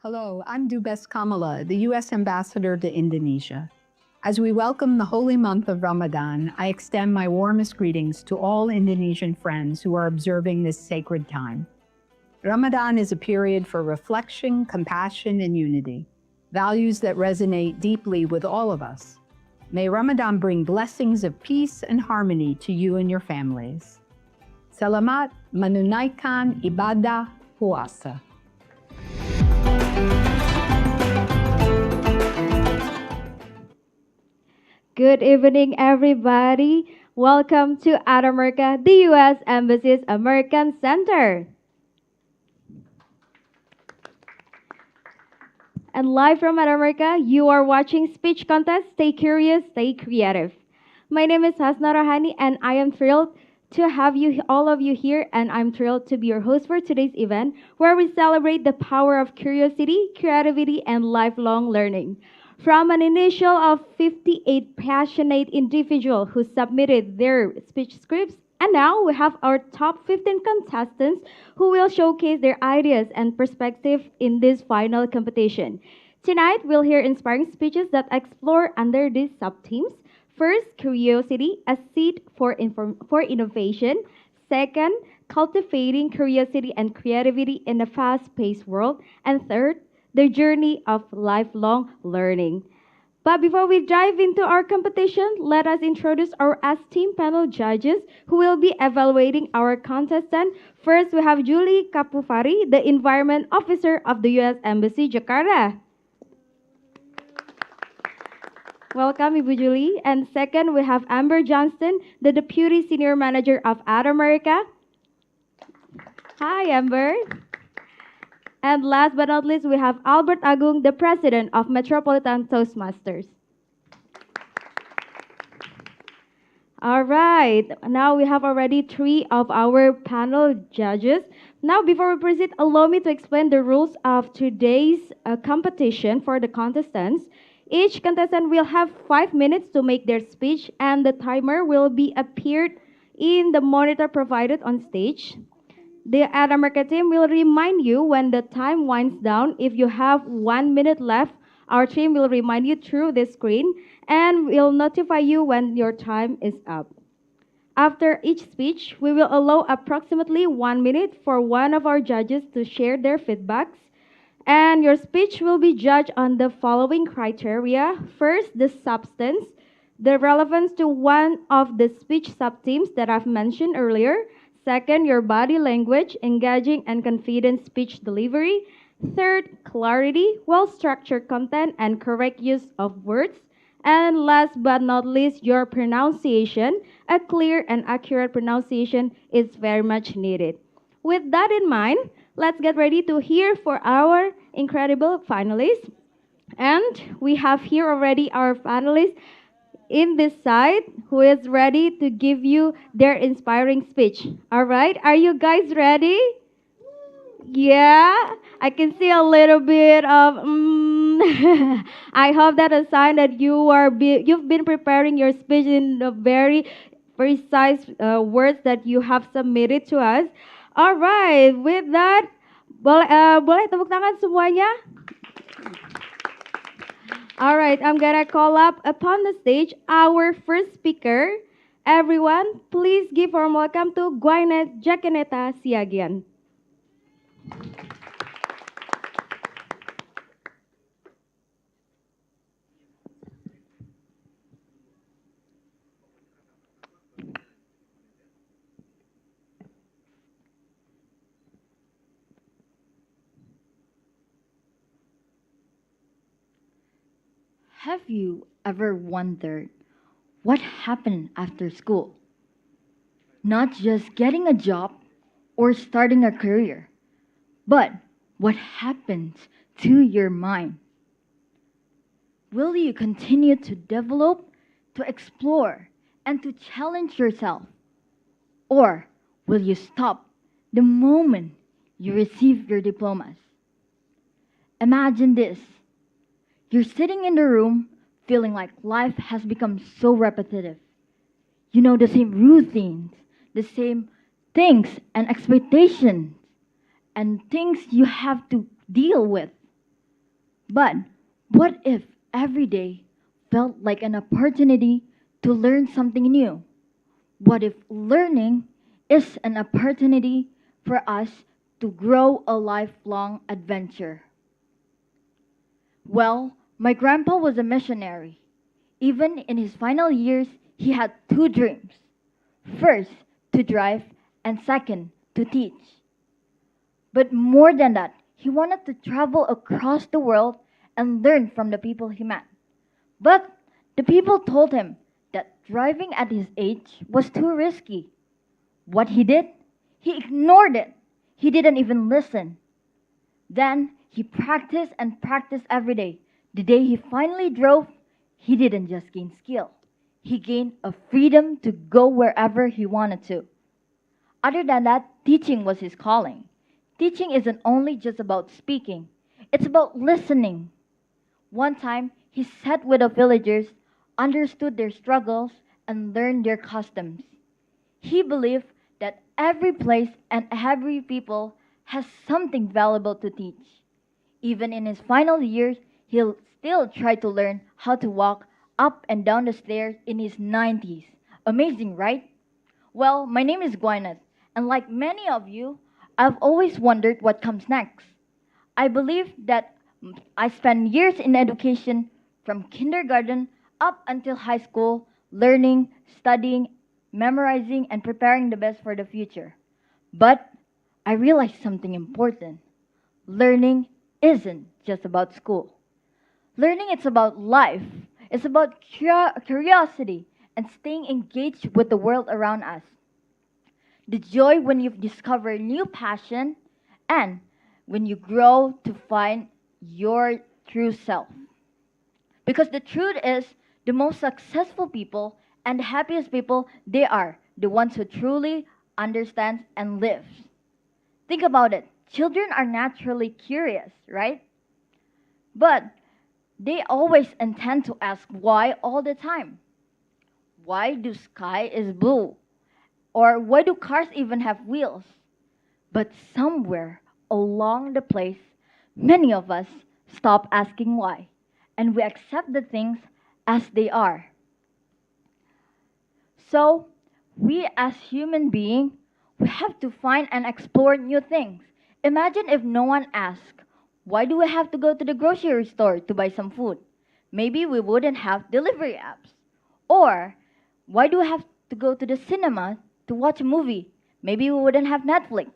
Hello, I'm Dubes Kamala, the U.S. Ambassador to Indonesia. As we welcome the holy month of Ramadan, I extend my warmest greetings to all Indonesian friends who are observing this sacred time. Ramadan is a period for reflection, compassion, and unity, values that resonate deeply with all of us. May Ramadan bring blessings of peace and harmony to you and your families. Salamat menunaikan ibadah puasa. Good evening, everybody. Welcome to At America, the U.S. Embassy's American Center. And live from At America, you are watching Speech Contest. Stay curious, stay creative. My name is Hasna Rohani, and I am thrilled to have you, all of you here, and I'm thrilled to be your host for today's event, where we celebrate the power of curiosity, creativity, and lifelong learning. From an initial of 58 passionate individuals who submitted their speech scripts, and now we have our top 15 contestants who will showcase their ideas and perspective in this final competition. Tonight, we'll hear inspiring speeches that explore under these sub-themes. First, curiosity, a seed for innovation. Second, cultivating curiosity and creativity in a fast-paced world. And third, the journey of lifelong learning. But before we dive into our competition, let us introduce our esteemed panel judges who will be evaluating our contestant. First, we have Julie Kapufari, the Environment Officer of the U.S. Embassy, Jakarta. Welcome, Ibu Julie. And second, we have Amber Johnston, the Deputy Senior Manager of At America. Hi, Amber. And last but not least, we have Albert Agung, the President of Metropolitan Toastmasters. All right, now we have already three of our panel judges. Now, before we proceed, allow me to explain the rules of today's competition for the contestants. Each contestant will have 5 minutes to make their speech, and the timer will be appeared in the monitor provided on stage. The At America team will remind you when the time winds down. If you have 1 minute left, our team will remind you through the screen and will notify you when your time is up. After each speech, we will allow approximately 1 minute for one of our judges to share their feedbacks. And your speech will be judged on the following criteria. First, the substance, the relevance to one of the speech sub-themes that I've mentioned earlier. Second, your body language, engaging and confident speech delivery. Third, clarity, well-structured content, and correct use of words. And last but not least, your pronunciation. A clear and accurate pronunciation is very much needed. With that in mind, let's get ready to hear for our incredible finalists. And we have here already our finalists in this side who is ready to give you their inspiring speech. All right, are you guys ready? Yeah, I can see a little bit of. I hope that a sign that you've been preparing your speech in the very precise words that you have submitted to us. All right, with that, boleh tepuk tangan semuanya? All right, I'm gonna call up upon the stage our first speaker. Everyone, please give warm welcome to Gwyneth Jakeneta Siagian. Have you ever wondered what happened after school? Not just getting a job or starting a career, but what happens to your mind? Will you continue to develop, to explore, and to challenge yourself? Or will you stop the moment you receive your diplomas? Imagine this. You're sitting in the room feeling like life has become so repetitive. You know the same routines, the same things and expectations, and things you have to deal with. But what if every day felt like an opportunity to learn something new? What if learning is an opportunity for us to grow a lifelong adventure? Well, my grandpa was a missionary. Even in his final years, he had two dreams. First, to drive, and second, to teach. But more than that, he wanted to travel across the world and learn from the people he met. But the people told him that driving at his age was too risky. What he did? He ignored it. He didn't even listen. Then he practiced and practiced every day. The day he finally drove, he didn't just gain skill. He gained a freedom to go wherever he wanted to. Other than that, teaching was his calling. Teaching isn't only just about speaking, it's about listening. One time, he sat with the villagers, understood their struggles, and learned their customs. He believed that every place and every people has something valuable to teach. Even in his final years, he'll still try to learn how to walk up and down the stairs in his 90s. Amazing, right? Well, my name is Gwyneth, and like many of you, I've always wondered what comes next. I believe that I spent years in education from kindergarten up until high school, learning, studying, memorizing, and preparing the best for the future. But I realized something important. Learning isn't just about school. Learning it's about life. It's about curiosity and staying engaged with the world around us. The joy when you discover new passion and when you grow to find your true self. Because the truth is, the most successful people and the happiest people, they are the ones who truly understand and live. Think about it. Children are naturally curious, right? But they always intend to ask why all the time. Why do sky is blue? Or why do cars even have wheels? But somewhere along the place, many of us stop asking why, and we accept the things as they are. So, we as human beings, we have to find and explore new things. Imagine if no one asked, why do we have to go to the grocery store to buy some food? Maybe we wouldn't have delivery apps. Or, why do we have to go to the cinema to watch a movie? Maybe we wouldn't have Netflix.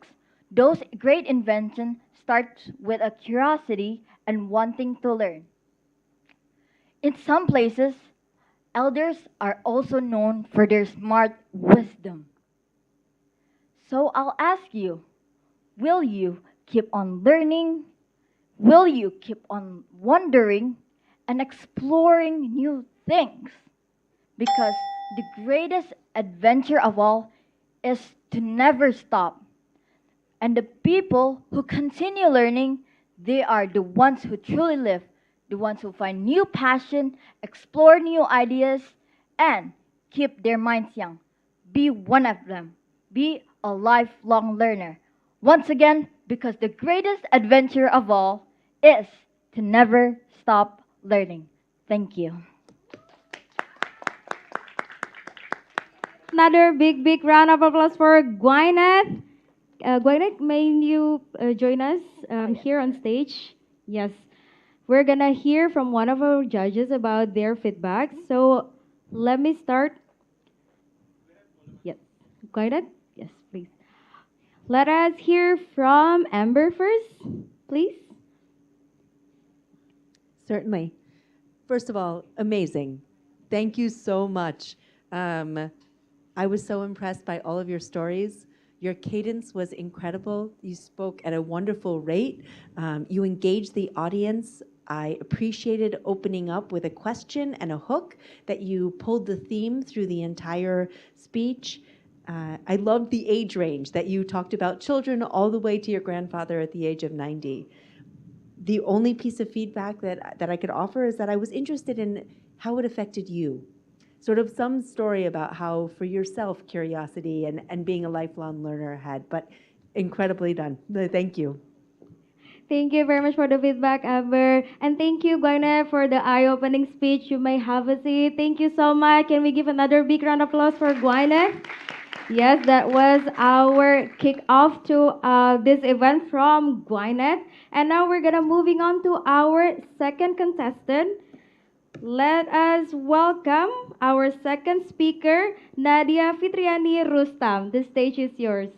Those great inventions start with a curiosity and wanting to learn. In some places, elders are also known for their smart wisdom. So I'll ask you, will you keep on learning? Will you keep on wondering and exploring new things? Because the greatest adventure of all is to never stop. And the people who continue learning, they are the ones who truly live, the ones who find new passion, explore new ideas, and keep their minds young. Be one of them. Be a lifelong learner. Once again, because the greatest adventure of all is to never stop learning. Thank you. Another big round of applause for Gwyneth. Gwyneth, may you join us here on stage? Yes. We're gonna hear from one of our judges about their feedback. So let me start. Yes. Gwyneth? Yes, please. Let us hear from Amber first, please. Certainly. First of all, amazing. Thank you so much. I was so impressed by all of your stories. Your cadence was incredible. You spoke at a wonderful rate. You engaged the audience. I appreciated opening up with a question and a hook, that you pulled the theme through the entire speech. I loved the age range that you talked about, children all the way to your grandfather at the age of 90. The only piece of feedback that I could offer is that I was interested in how it affected you. Sort of some story about how, for yourself, curiosity and being a lifelong learner had, but incredibly done. Thank you. Thank you very much for the feedback, Amber. And thank you, Gwyneth, for the eye-opening speech. You may have a seat. Thank you so much. Can we give another big round of applause for Gwyneth? Yes, that was our kick-off to this event from Gwyneth. And now we're gonna moving on to our second contestant. Let us welcome our second speaker, Nadia Fitriani Rustam. The stage is yours.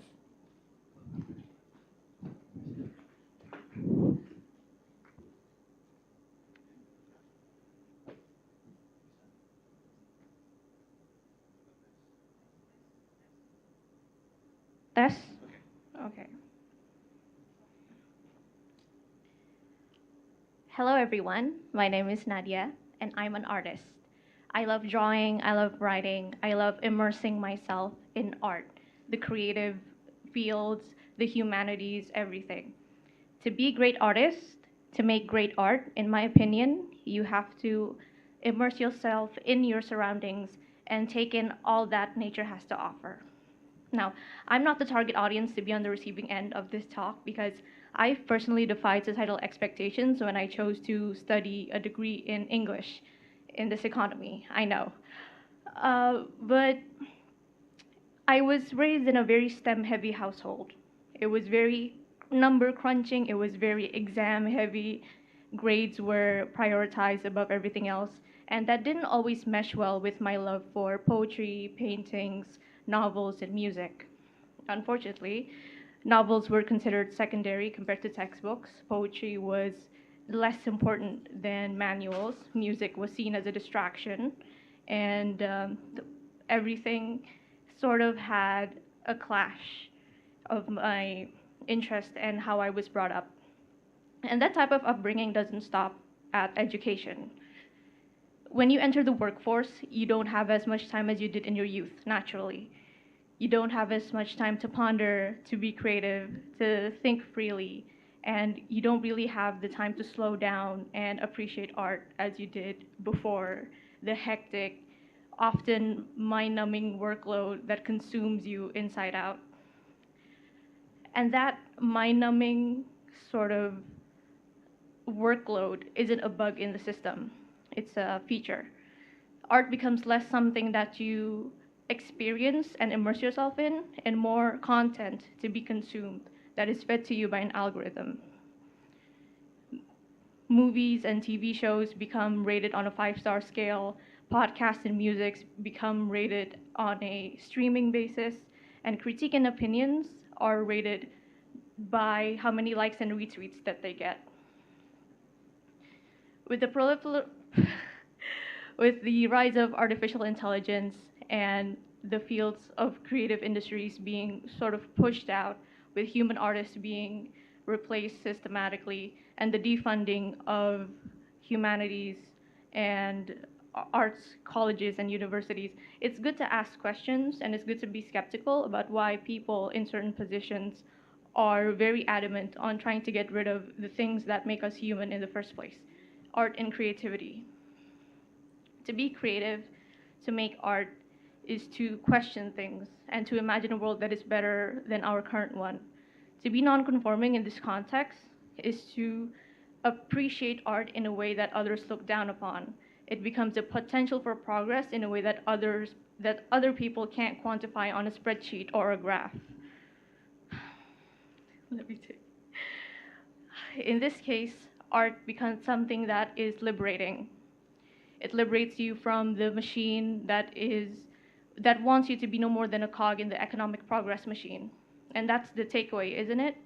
Test? Okay. Hello, everyone. My name is Nadia, and I'm an artist. I love drawing, I love writing, I love immersing myself in art, the creative fields, the humanities, everything. To be a great artist, to make great art, in my opinion, you have to immerse yourself in your surroundings and take in all that nature has to offer. Now, I'm not the target audience to be on the receiving end of this talk because I personally defied societal expectations when I chose to study a degree in English in this economy. I know. But I was raised in a very STEM heavy household. It was very number crunching, it was very exam heavy. Grades were prioritized above everything else. And that didn't always mesh well with my love for poetry, paintings, novels, and music. Unfortunately, novels were considered secondary compared to textbooks. Poetry was less important than manuals. Music was seen as a distraction. And everything sort of had a clash of my interest and how I was brought up. And that type of upbringing doesn't stop at education. When you enter the workforce, you don't have as much time as you did in your youth, naturally. You don't have as much time to ponder, to be creative, to think freely, and you don't really have the time to slow down and appreciate art as you did before the hectic, often mind-numbing workload that consumes you inside out. And that mind-numbing sort of workload isn't a bug in the system, it's a feature. Art becomes less something that you experience and immerse yourself in, and more content to be consumed that is fed to you by an algorithm. Movies and TV shows become rated on a 5-star scale, podcasts and music become rated on a streaming basis, and critique and opinions are rated by how many likes and retweets that they get. With the with the rise of artificial intelligence and the fields of creative industries being sort of pushed out, with human artists being replaced systematically, and the defunding of humanities and arts colleges and universities, it's good to ask questions and it's good to be skeptical about why people in certain positions are very adamant on trying to get rid of the things that make us human in the first place, art and creativity. To be creative, to make art, is to question things and to imagine a world that is better than our current one. To be nonconforming in this context is to appreciate art in a way that others look down upon. It becomes a potential for progress in a way that other people can't quantify on a spreadsheet or a graph. Let me take. In this case, art becomes something that is liberating. It liberates you from the machine that wants you to be no more than a cog in the economic progress machine. And that's the takeaway, isn't it?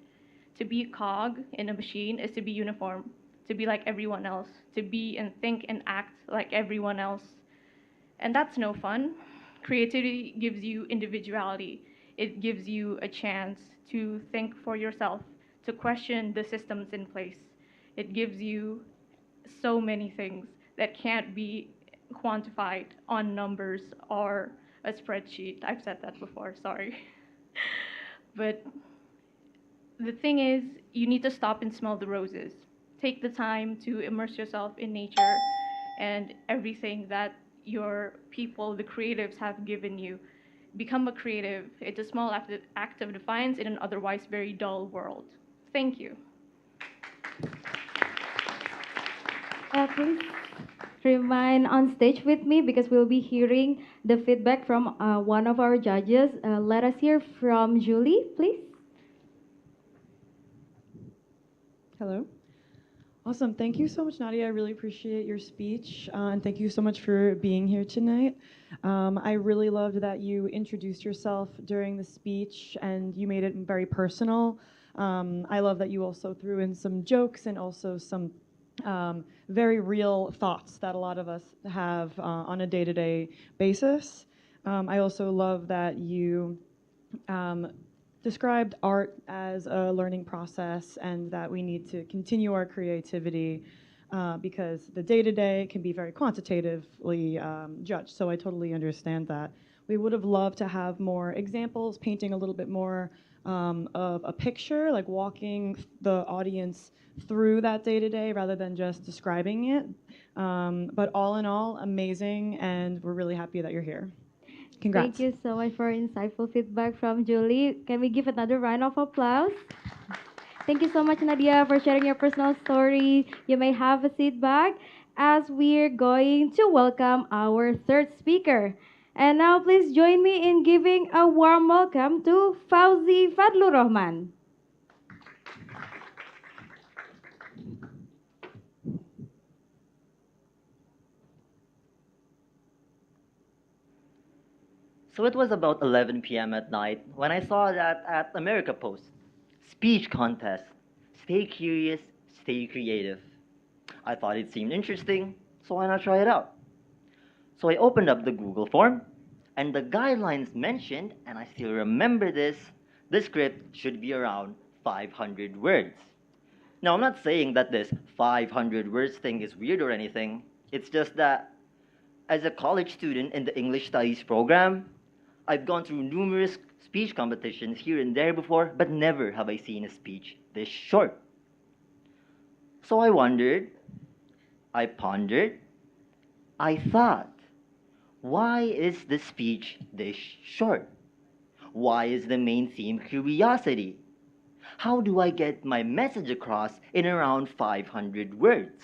To be a cog in a machine is to be uniform, to be like everyone else, to be and think and act like everyone else. And that's no fun. Creativity gives you individuality. It gives you a chance to think for yourself, to question the systems in place. It gives you so many things that can't be quantified on numbers or a spreadsheet. I've said that before, sorry. But the thing is, you need to stop and smell the roses. Take the time to immerse yourself in nature and everything that your people, the creatives, have given you. Become a creative. It's a small act of defiance in an otherwise very dull world. Thank you. Please remain on stage with me because we'll be hearing the feedback from one of our judges. Let us hear from Julie, please. Hello. Awesome. Thank you so much, Nadia. I really appreciate your speech. And thank you so much for being here tonight. I really loved that you introduced yourself during the speech and you made it very personal. I love that you also threw in some jokes and also some very real thoughts that a lot of us have on a day-to-day basis. I also love that you described art as a learning process and that we need to continue our creativity because the day-to-day can be very quantitatively judged. So I totally understand that. We would have loved to have more examples, painting a little bit more of a picture, like walking the audience through that day-to-day rather than just describing it. But all in all, amazing, and we're really happy that you're here. Congrats. Thank you so much for insightful feedback from Julie. Can we give another round of applause? Thank you so much, Nadia, for sharing your personal story. You may have a seat back as we're going to welcome our third speaker. And now please join me in giving a warm welcome to Fauzi Fadlur Rahman. So it was about 11 p.m. at night when I saw that at America Post, speech contest, stay curious, stay creative. I thought it seemed interesting, so why not try it out? So I opened up the Google form, and the guidelines mentioned, and I still remember this, the script should be around 500 words. Now, I'm not saying that this 500 words thing is weird or anything. It's just that as a college student in the English Studies program, I've gone through numerous speech competitions here and there before, but never have I seen a speech this short. So I wondered, I pondered, I thought, why is the speech this short? Why is the main theme curiosity? How do I get my message across in around 500 words?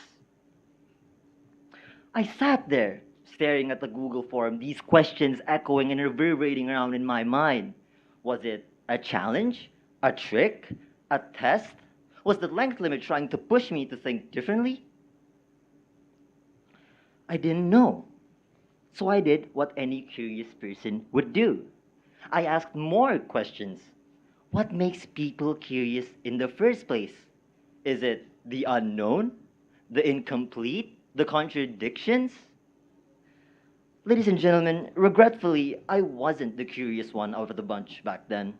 I sat there, staring at the Google form, these questions echoing and reverberating around in my mind. Was it a challenge? A trick? A test? Was the length limit trying to push me to think differently? I didn't know. So I did what any curious person would do. I asked more questions. What makes people curious in the first place? Is it the unknown? The incomplete? The contradictions? Ladies and gentlemen, regretfully, I wasn't the curious one out of the bunch back then.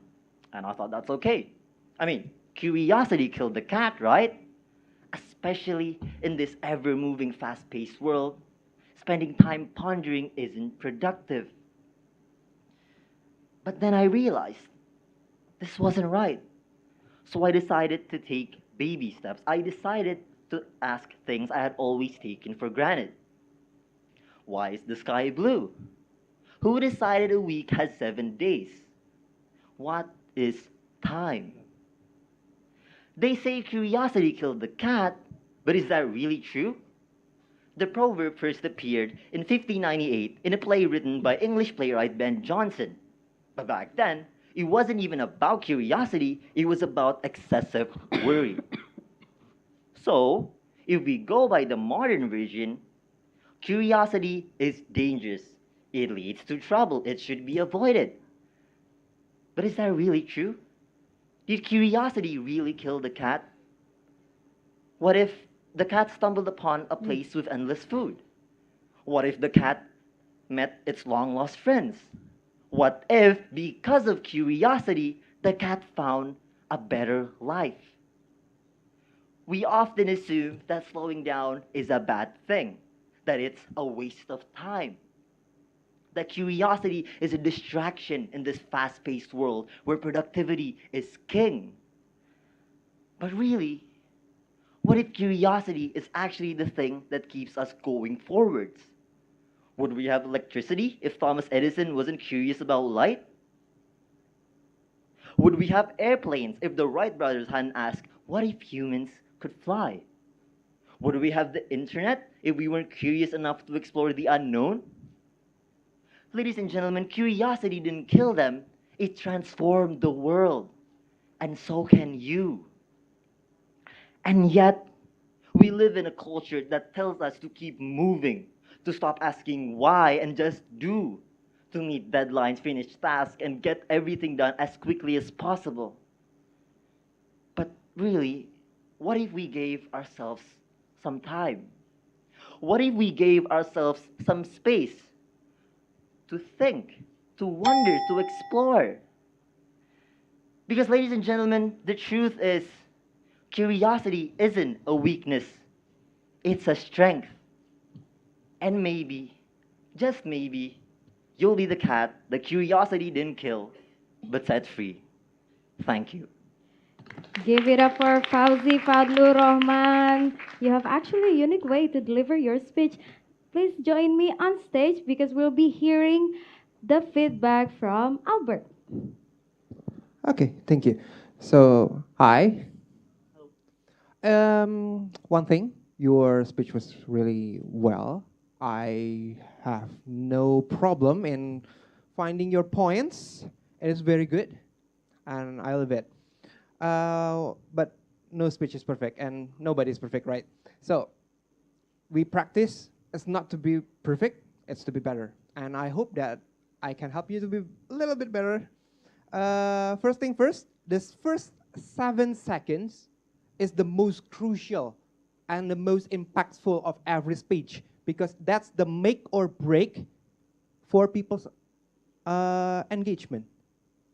And I thought that's okay. I mean, curiosity killed the cat, right? Especially in this ever-moving, fast-paced world, spending time pondering isn't productive. But then I realized this wasn't right. So I decided to take baby steps. I decided to ask things I had always taken for granted. Why is the sky blue? Who decided a week has 7 days? What is time? They say curiosity killed the cat, but is that really true? The proverb first appeared in 1598 in a play written by English playwright Ben Jonson. But back then, it wasn't even about curiosity, it was about excessive worry. So, if we go by the modern version, curiosity is dangerous. It leads to trouble. It should be avoided. But is that really true? Did curiosity really kill the cat? What if the cat stumbled upon a place with endless food? What if the cat met its long-lost friends? What if, because of curiosity, the cat found a better life? We often assume that slowing down is a bad thing, that it's a waste of time. That curiosity is a distraction in this fast-paced world where productivity is king. But really, what if curiosity is actually the thing that keeps us going forwards? Would we have electricity if Thomas Edison wasn't curious about light? Would we have airplanes if the Wright brothers hadn't asked, what if humans could fly? Would we have the internet if we weren't curious enough to explore the unknown? Ladies and gentlemen, curiosity didn't kill them, it transformed the world. And so can you. And yet, we live in a culture that tells us to keep moving, to stop asking why and just do, to meet deadlines, finish tasks, and get everything done as quickly as possible. But really, what if we gave ourselves some time? What if we gave ourselves some space to think, to wonder, to explore? Because, ladies and gentlemen, the truth is curiosity isn't a weakness, it's a strength. And maybe, just maybe, you'll be the cat that curiosity didn't kill, but set free. Thank you. Give it up for Fauzi Fadlur Rahman. You have actually a unique way to deliver your speech. Please join me on stage because we'll be hearing the feedback from Albert. Okay, thank you. So, hi. One thing, your speech was really well. I have no problem in finding your points. It is very good, and I love it. But no speech is perfect, and nobody is perfect, right? So, we practice. It's not to be perfect, it's to be better. And I hope that I can help you to be a little bit better. First thing first, this first 7 seconds is the most crucial and the most impactful of every speech because that's the make or break for people's engagement.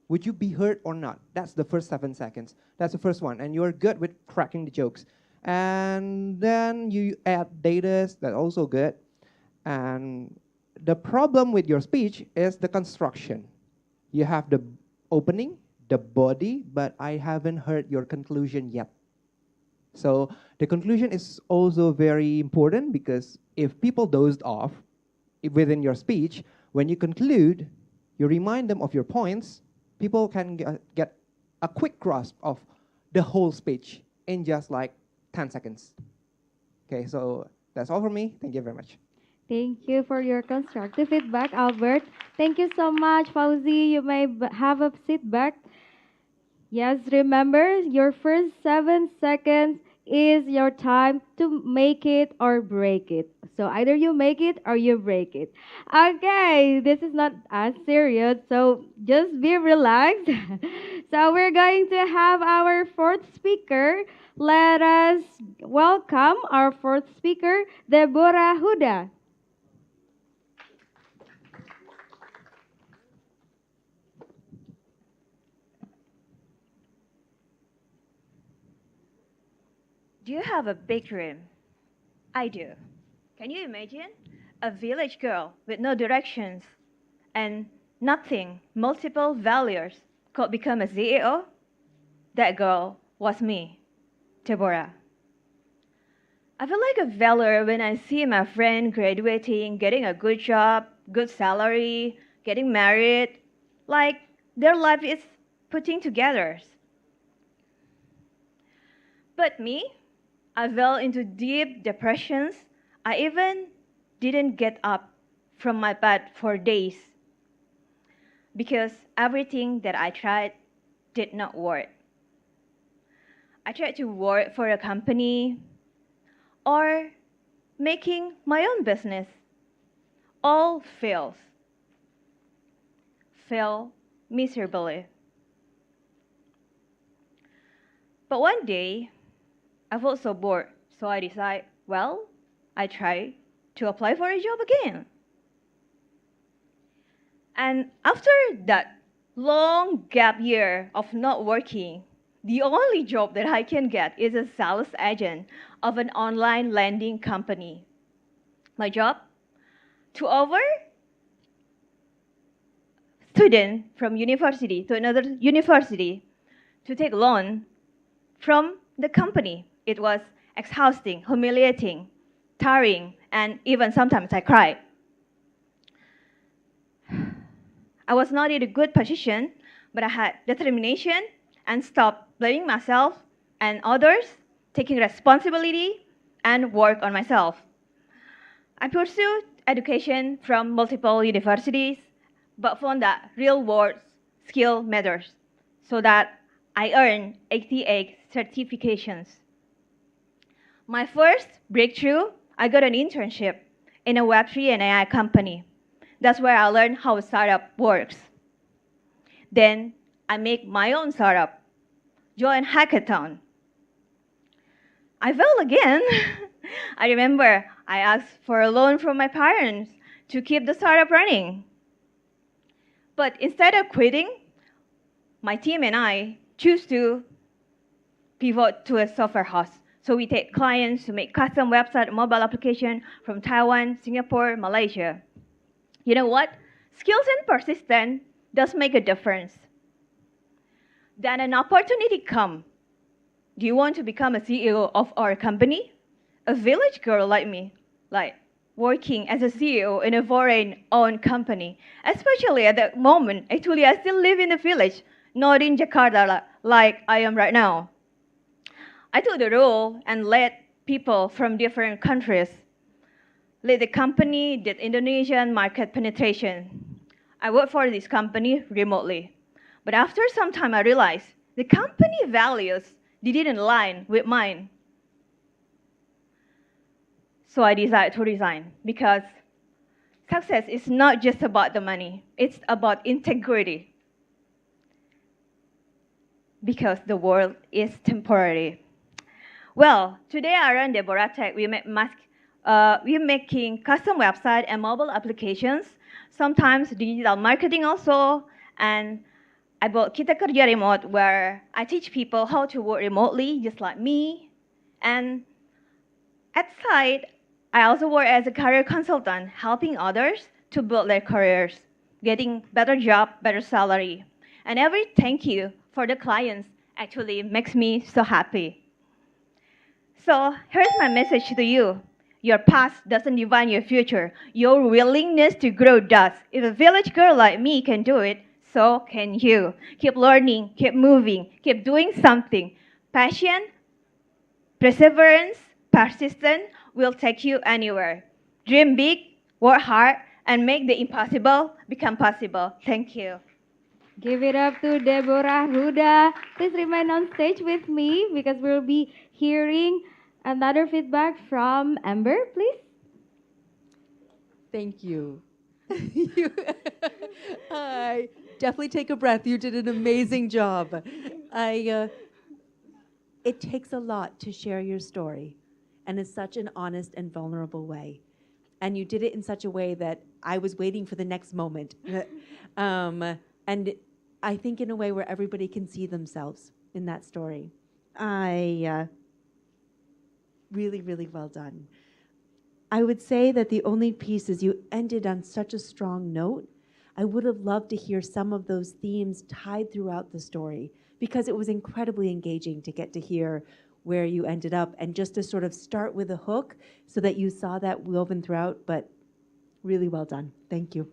Would you be heard or not? That's the first 7 seconds. That's the first one. And you're good with cracking the jokes. And then you add data, that's also good. And the problem with your speech is the construction. You have the opening, the body, but I haven't heard your conclusion yet. So the conclusion is also very important because if people dozed off within your speech, when you conclude, you remind them of your points, people can get a quick grasp of the whole speech in just like 10 seconds. Okay, so that's all from me. Thank you very much. Thank you for your constructive feedback, Albert. Thank you so much, Fauzi. You may have a seat back. Yes, remember, your first 7 seconds is your time to make it or break it. So either you make it or you break it. Okay, this is not as serious, so just be relaxed. So we're going to have our fourth speaker. Let us welcome our fourth speaker, Deborah Huda. Do you have a big dream? I do. Can you imagine? A village girl with no directions and nothing, multiple values, could become a CEO? That girl was me, Deborah. I feel like a failure when I see my friend graduating, getting a good job, good salary, getting married, like their life is putting together. But me, I fell into deep depressions. I even didn't get up from my bed for days because everything that I tried did not work. I tried to work for a company or making my own business. All fails. Fail miserably. But one day, I felt so bored, so I decided, well, I try to apply for a job again. And after that long gap year of not working, the only job that I can get is a sales agent of an online lending company. My job? To offer students from university to another university to take loan from the company. It was exhausting, humiliating, tiring, and even sometimes I cried. I was not in a good position, but I had determination and stopped blaming myself and others, taking responsibility, and work on myself. I pursued education from multiple universities, but found that real world skill matters, so that I earned 88 certifications. My first breakthrough, I got an internship in a Web3 and AI company. That's where I learned how a startup works. Then I make my own startup, join hackathon. I failed again. I remember I asked for a loan from my parents to keep the startup running. But instead of quitting, my team and I choose to pivot to a software house. So we take clients to make custom website and mobile application from Taiwan, Singapore, Malaysia. You know what? Skills and persistence does make a difference. Then an opportunity come. Do you want to become a CEO of our company? A village girl like me, like working as a CEO in a foreign-owned company. Especially at that moment, actually I still live in the village, not in Jakarta like I am right now. I took the role and led people from different countries. Led the company, did Indonesian market penetration. I worked for this company remotely. But after some time, I realized the company values didn't align with mine. So I decided to resign because success is not just about the money, it's about integrity. Because the world is temporary. Well, today I run Deborah Tech. We're making custom website and mobile applications, sometimes digital marketing also, and I built Kita Kerja Remote, where I teach people how to work remotely, just like me. And at side, I also work as a career consultant, helping others to build their careers, getting better job, better salary. And every thank you for the clients actually makes me so happy. So here's my message to you. Your past doesn't define your future. Your willingness to grow does. If a village girl like me can do it, so can you. Keep learning, keep moving, keep doing something. Passion, perseverance, persistence will take you anywhere. Dream big, work hard, and make the impossible become possible. Thank you. Give it up to Deborah Huda. Please remain on stage with me because we'll be hearing another feedback from Amber, please. Thank you. I definitely take a breath. You did an amazing job. It takes a lot to share your story, and in such an honest and vulnerable way. And you did it in such a way that I was waiting for the next moment. And I think in a way where everybody can see themselves in that story. Really, really well done. I would say that the only piece is you ended on such a strong note. I would have loved to hear some of those themes tied throughout the story because it was incredibly engaging to get to hear where you ended up and just to sort of start with a hook so that you saw that woven throughout, but really well done. Thank you.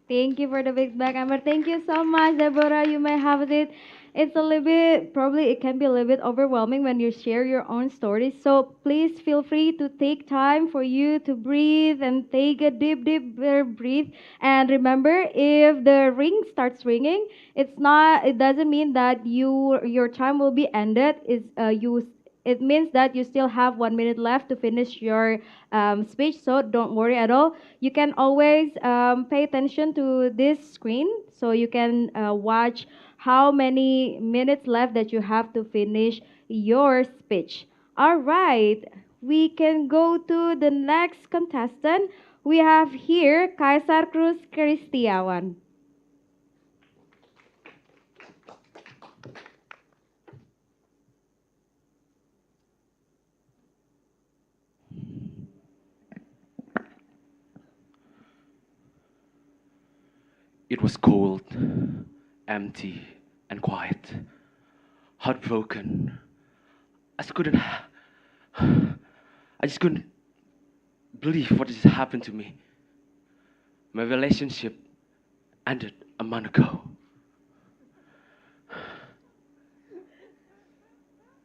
Thank you for the feedback, Amber. Thank you so much, Deborah. You may have it. It's a little bit, probably it can be a little bit overwhelming when you share your own stories. So please feel free to take time for you to breathe and take a deep, deep breath. And remember, if the ring starts ringing, it doesn't mean that your time will be ended. It means that you still have 1 minute left to finish your speech, so don't worry at all. You can always pay attention to this screen so you can watch how many minutes left that you have to finish your speech. All right, we can go to the next contestant. We have here Kaisar Cruz Kristiawan. It was cold, empty, and quiet. Heartbroken. I just couldn't believe what just happened to me. My relationship ended a month ago.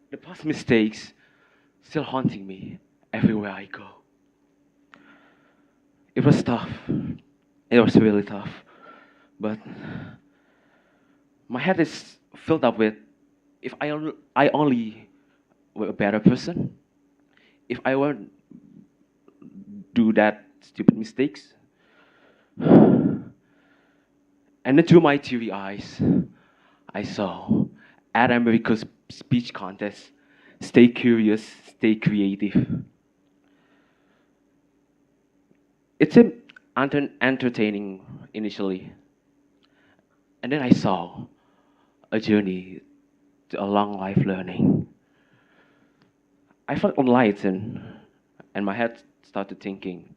The past mistakes still haunting me, everywhere I go. It was tough. It was really tough. But my head is filled up with if I only were a better person, if I won't do that stupid mistakes. And then through my teary eyes, I saw at America's speech contest, stay curious, stay creative. It seemed entertaining initially. And then I saw a journey to a long life learning. I felt enlightened, and my head started thinking,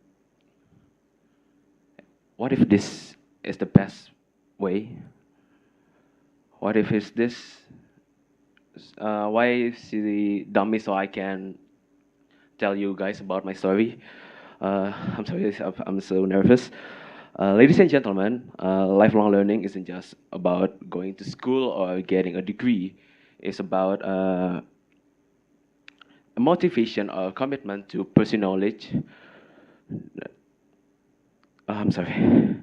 what if this is the best way? What if it's this? Why is she dummy so I can tell you guys about my story? I'm sorry, I'm so nervous. Ladies and gentlemen, lifelong learning isn't just about going to school or getting a degree. It's about a motivation or commitment to pursue knowledge. I'm sorry.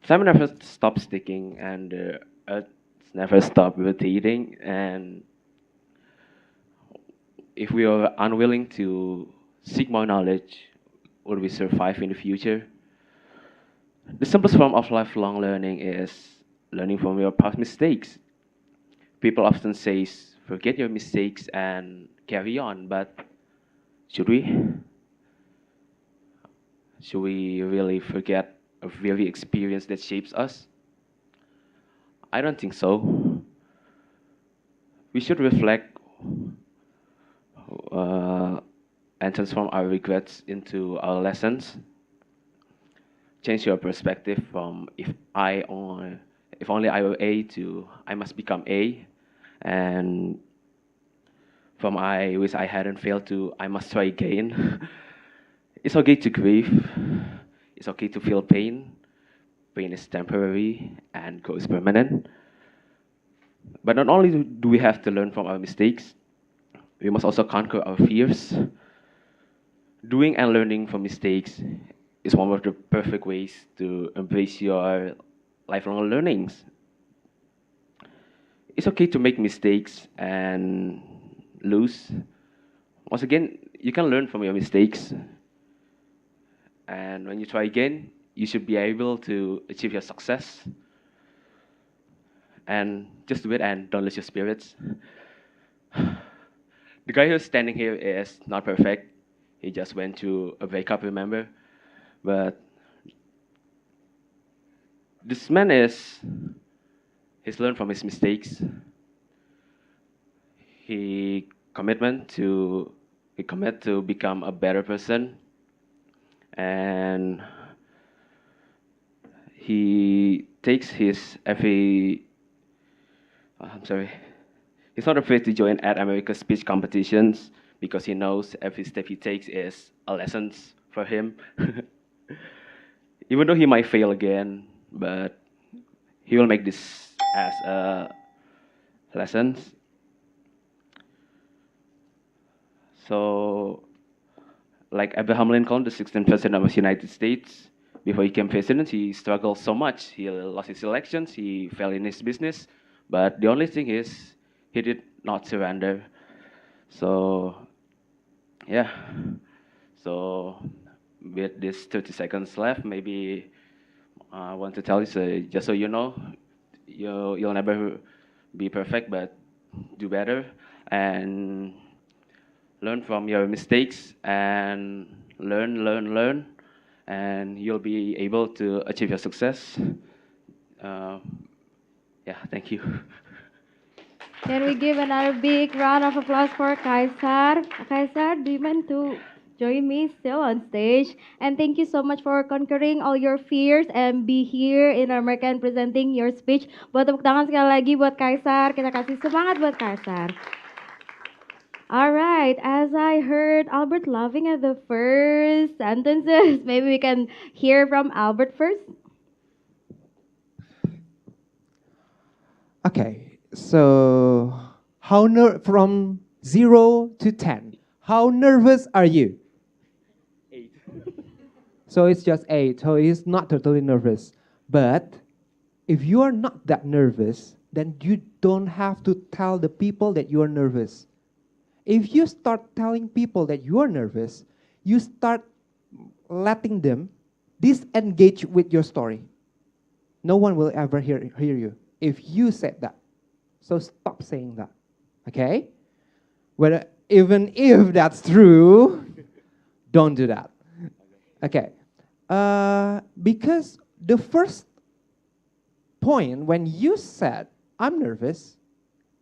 Time never stops ticking, and the earth never stops rotating. And if we are unwilling to seek more knowledge, will we survive in the future? The simplest form of lifelong learning is learning from your past mistakes. People often say, forget your mistakes and carry on, but should we? Should we really forget a very experience that shapes us? I don't think so. We should reflect and transform our regrets into our lessons. Change your perspective from if only I were A to I must become A, and from I wish I hadn't failed to I must try again. It's okay to grieve. It's okay to feel pain. Pain is temporary and growth is permanent. But not only do we have to learn from our mistakes, we must also conquer our fears. Doing and learning from mistakes is one of the perfect ways to embrace your lifelong learnings. It's okay to make mistakes and lose. Once again, you can learn from your mistakes. And when you try again, you should be able to achieve your success. And just do it and don't lose your spirits. The guy who's standing here is not perfect. He just went through a breakup, remember? But this man he's learned from his mistakes. He commit to become a better person, and he takes his every. I'm sorry. He's not afraid to join at America's speech competitions because he knows every step he takes is a lesson for him. Even though he might fail again, but he will make this as a lesson. So, like Abraham Lincoln, the 16th president of the United States, before he became president, he struggled so much. He lost his elections, he failed in his business, but the only thing is, he did not surrender. So, yeah. So, with this 30 seconds left, maybe I want to tell you, so just so you know, you'll never be perfect, but do better and learn from your mistakes and learn, and you'll be able to achieve your success. Yeah, thank you. Can we give another big round of applause for Kaisar? Kaisar, do you mind to join me still on stage? And thank you so much for conquering all your fears and be here in America and presenting your speech. Buat tepuk tangan sekali lagi buat Kaisar. Kita kasih semangat buat Kaisar. All right, as I heard Albert laughing at the first sentences, maybe we can hear from Albert first. Okay, so from 0 to 10, how nervous are you? So it's just 8. So he's not totally nervous. But if you are not that nervous, then you don't have to tell the people that you are nervous. If you start telling people that you are nervous, you start letting them disengage with your story. No one will ever hear you if you said that. So stop saying that, okay? Even if that's true, don't do that. Okay, because the first point when you said, I'm nervous,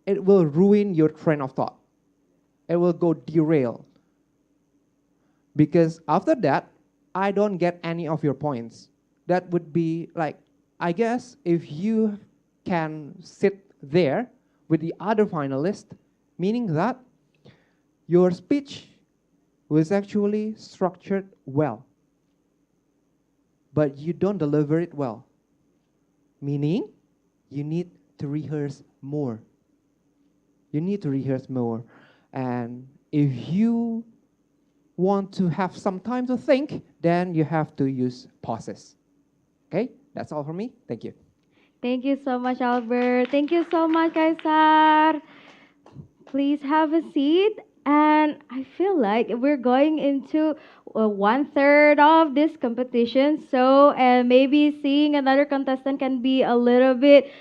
it will ruin your train of thought. It will go derail. Because after that, I don't get any of your points. That would be like, I guess if you can sit there with the other finalist, meaning that your speech was actually structured well, but you don't deliver it well, meaning you need to rehearse more. You need to rehearse more. And if you want to have some time to think, then you have to use pauses. Okay, that's all from me. Thank you. Thank you so much, Albert. Thank you so much, Kaisar. Please have a seat. And I feel like we're going into 1/3 of this competition. So maybe seeing another contestant can be a little bit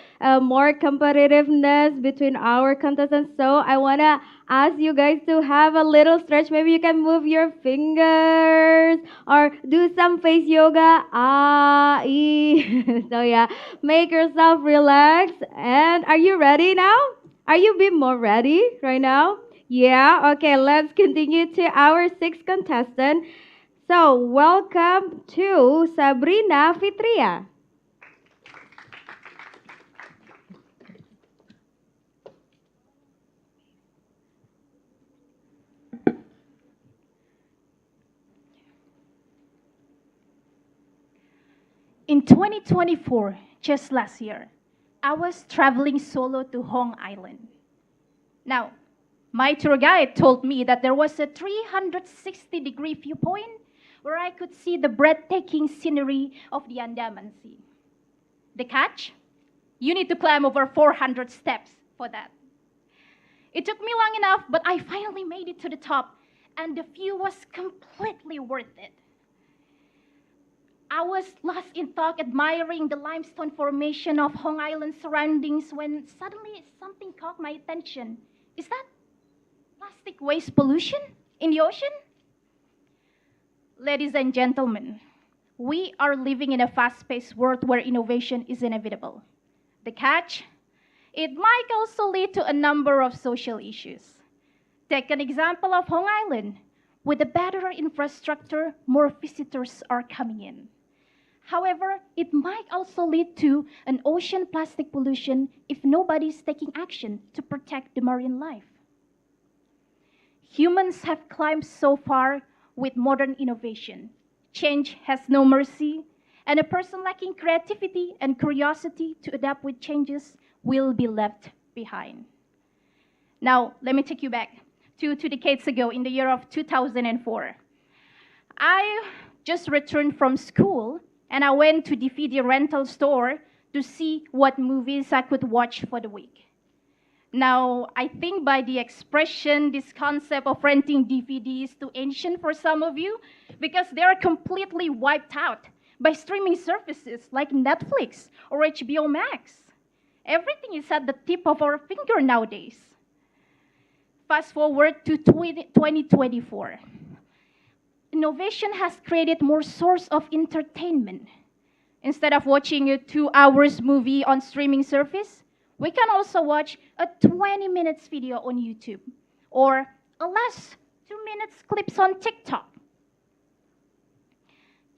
more competitiveness between our contestants. So I want to ask you guys to have a little stretch. Maybe you can move your fingers or do some face yoga. So yeah, make yourself relax. And are you ready now? Are you a bit more ready right now? Yeah, okay, let's continue to our sixth contestant. So, welcome to Sabrina Fitria. In 2024, just last year, I was traveling solo to Hong Island. Now, my tour guide told me that there was a 360-degree viewpoint where I could see the breathtaking scenery of the Andaman Sea. The catch? You need to climb over 400 steps for that. It took me long enough, but I finally made it to the top, and the view was completely worth it. I was lost in thought admiring the limestone formation of Hong Island surroundings when suddenly something caught my attention. Is that plastic waste pollution in the ocean? Ladies and gentlemen, we are living in a fast-paced world where innovation is inevitable. The catch? It might also lead to a number of social issues. Take an example of Hong Island. With a better infrastructure, more visitors are coming in. However, it might also lead to an ocean plastic pollution if nobody is taking action to protect the marine life. Humans have climbed so far with modern innovation. Change has no mercy, and a person lacking creativity and curiosity to adapt with changes will be left behind. Now, let me take you back to 2 decades ago in the year of 2004. I just returned from school, and I went to the DVD rental store to see what movies I could watch for the week. Now, I think by the expression, this concept of renting DVD is too ancient for some of you because they are completely wiped out by streaming services like Netflix or HBO Max. Everything is at the tip of our finger nowadays. Fast forward to 2024. Innovation has created more source of entertainment. Instead of watching a 2 hours movie on streaming service, we can also watch a 20 minutes video on YouTube or a less 2 minutes clips on TikTok.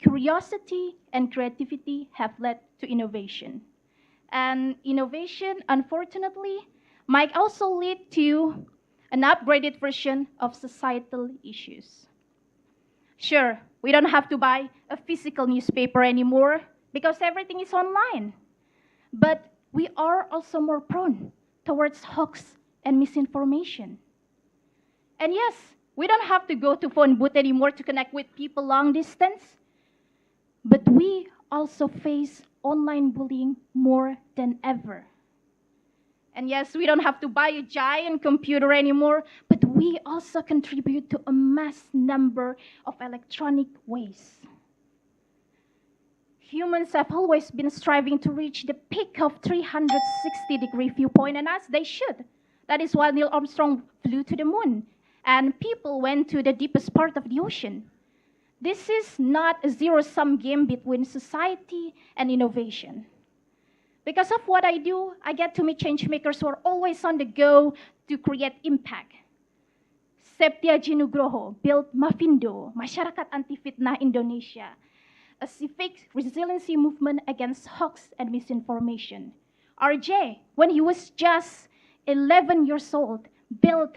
Curiosity and creativity have led to innovation. And innovation, unfortunately, might also lead to an upgraded version of societal issues. Sure, we don't have to buy a physical newspaper anymore because everything is online. But we are also more prone towards hoax and misinformation. And yes, we don't have to go to phone booth anymore to connect with people long distance. But we also face online bullying more than ever. And yes, we don't have to buy a giant computer anymore, but we also contribute to a mass number of electronic waste. Humans have always been striving to reach the peak of 360-degree viewpoint, and as they should. That is why Neil Armstrong flew to the moon, and people went to the deepest part of the ocean. This is not a zero-sum game between society and innovation. Because of what I do, I get to meet changemakers who are always on the go to create impact. Septiaji Nugroho built Mafindo, Masyarakat Anti Fitnah Indonesia, a civic resiliency movement against hoax and misinformation. RJ, when he was just 11 years old, built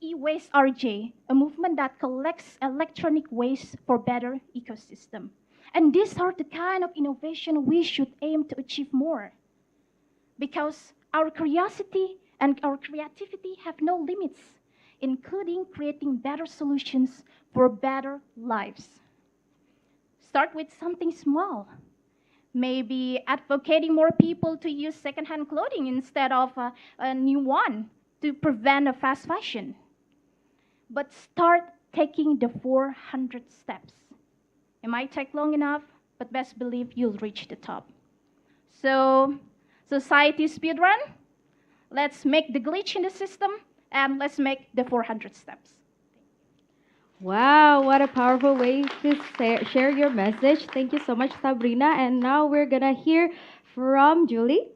E-Waste RJ, a movement that collects electronic waste for better ecosystem. And these are the kind of innovation we should aim to achieve more. Because our curiosity and our creativity have no limits, including creating better solutions for better lives. Start with something small. Maybe advocating more people to use secondhand clothing instead of a new one to prevent a fast fashion. But start taking the 400 steps. It might take long enough, but best believe you'll reach the top. So, society speedrun, let's make the glitch in the system, and let's make the 400 steps. Wow, what a powerful way to share your message. Thank you so much, Sabrina. And now we're gonna hear from Julie.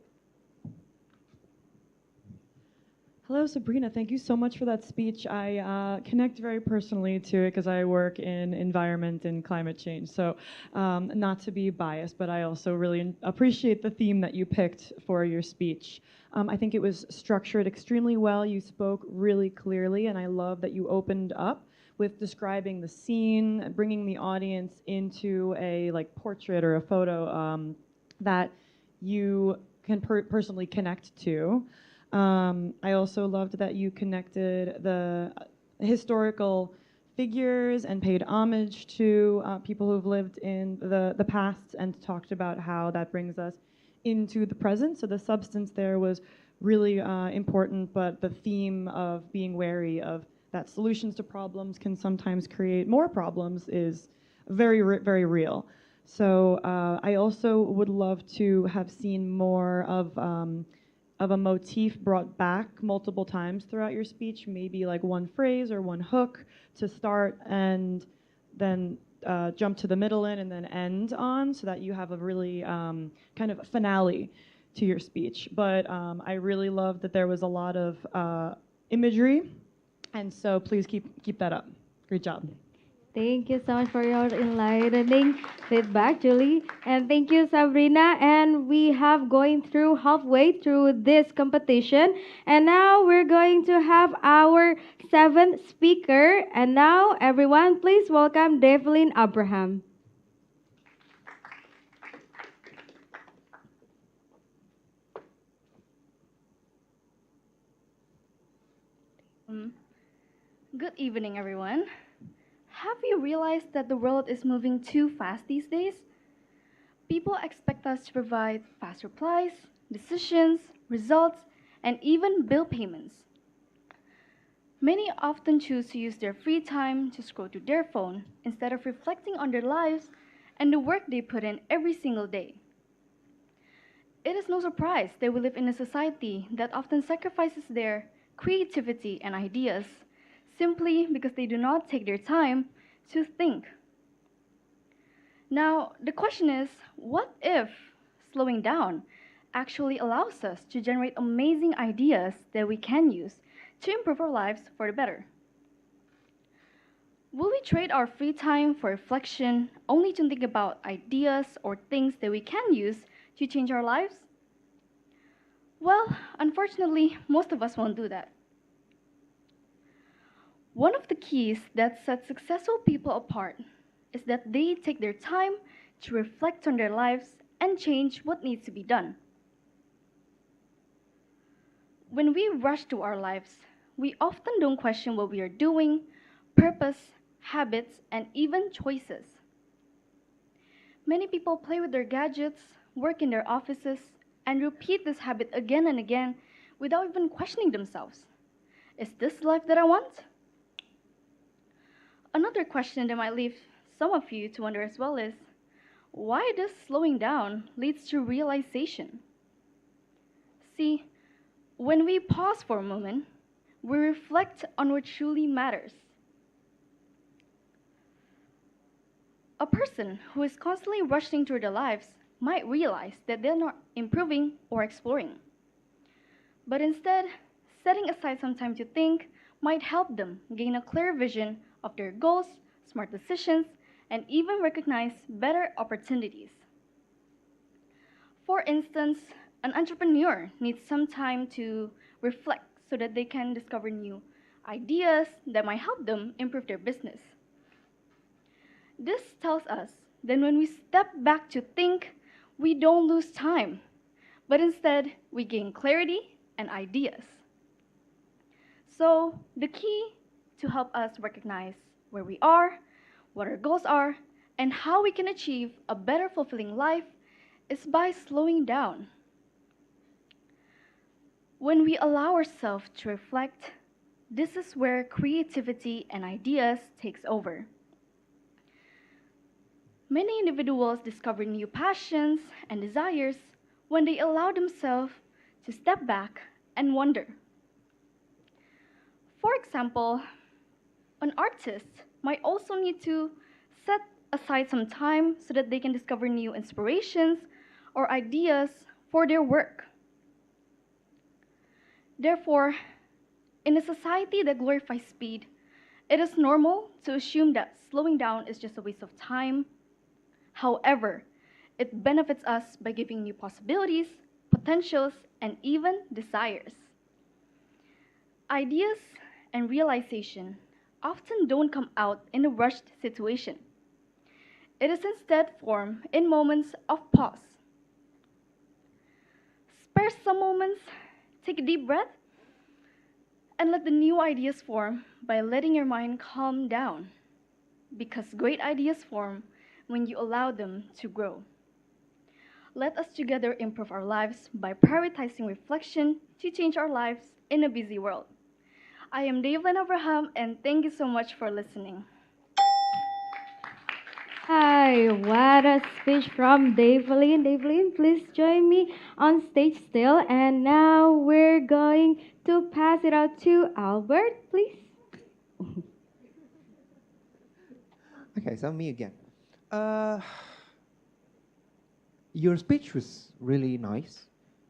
Hello, Sabrina. Thank you so much for that speech. I connect very personally to it because I work in environment and climate change. So, not to be biased, but I also really appreciate the theme that you picked for your speech. I think it was structured extremely well. You spoke really clearly, and I love that you opened up with describing the scene, bringing the audience into a portrait or a photo that you can personally connect to. I also loved that you connected the historical figures and paid homage to people who've lived in the past and talked about how that brings us into the present. So the substance there was really important, but the theme of being wary of that solutions to problems can sometimes create more problems is very, very real. So I also would love to have seen more of a motif brought back multiple times throughout your speech, maybe like one phrase or one hook to start and then jump to the middle in and then end on, so that you have a really kind of finale to your speech. But I really love that there was a lot of imagery, and so please keep that up. Great job. Thank you so much for your enlightening feedback, Julie. And thank you, Sabrina. And we have going through halfway through this competition. And now we're going to have our seventh speaker. And now, everyone, please welcome Devlin Abraham. Good evening, everyone. Have you realized that the world is moving too fast these days? People expect us to provide fast replies, decisions, results, and even bill payments. Many often choose to use their free time to scroll through their phone instead of reflecting on their lives and the work they put in every single day. It is no surprise that we live in a society that often sacrifices their creativity and ideas simply because they do not take their time to think. Now, the question is, what if slowing down actually allows us to generate amazing ideas that we can use to improve our lives for the better? Will we trade our free time for reflection only to think about ideas or things that we can use to change our lives? Well, unfortunately, most of us won't do that. One of the keys that sets successful people apart is that they take their time to reflect on their lives and change what needs to be done. When we rush through our lives, we often don't question what we are doing, purpose, habits, and even choices. Many people play with their gadgets, work in their offices, and repeat this habit again and again without even questioning themselves. Is this the life that I want? Another question that might leave some of you to wonder as well is, why does slowing down leads to realization? See, when we pause for a moment, we reflect on what truly matters. A person who is constantly rushing through their lives might realize that they're not improving or exploring. But instead, setting aside some time to think might help them gain a clear vision of their goals, smart decisions, and even recognize better opportunities. For instance, an entrepreneur needs some time to reflect so that they can discover new ideas that might help them improve their business. This tells us that when we step back to think, we don't lose time, but instead we gain clarity and ideas. So, the key to help us recognize where we are, what our goals are, and how we can achieve a better fulfilling life is by slowing down. When we allow ourselves to reflect, this is where creativity and ideas takes over. Many individuals discover new passions and desires when they allow themselves to step back and wonder. For example, an artist might also need to set aside some time so that they can discover new inspirations or ideas for their work. Therefore, in a society that glorifies speed, it is normal to assume that slowing down is just a waste of time. However, it benefits us by giving new possibilities, potentials, and even desires. Ideas and realization often don't come out in a rushed situation. It is instead formed in moments of pause. Spare some moments, take a deep breath, and let the new ideas form by letting your mind calm down. Because great ideas form when you allow them to grow. Let us together improve our lives by prioritizing reflection to change our lives in a busy world. I am Devlin Abraham, and thank you so much for listening. Hi, what a speech from Davelin. Davelin, please join me on stage still. And now we're going to pass it out to Albert, please. Okay, so me again. Your speech was really nice.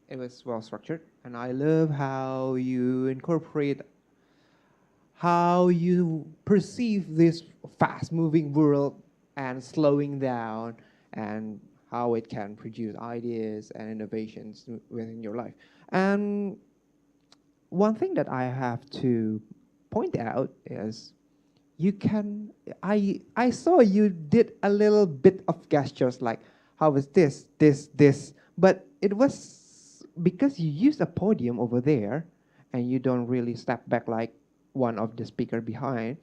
It was well structured, and I love how you incorporate how you perceive this fast-moving world and slowing down, and how it can produce ideas and innovations within your life. And one thing that I have to point out is you can I saw you did a little bit of gestures like how is this, but it was because you used a podium over there and you don't really step back like one of the speaker behind.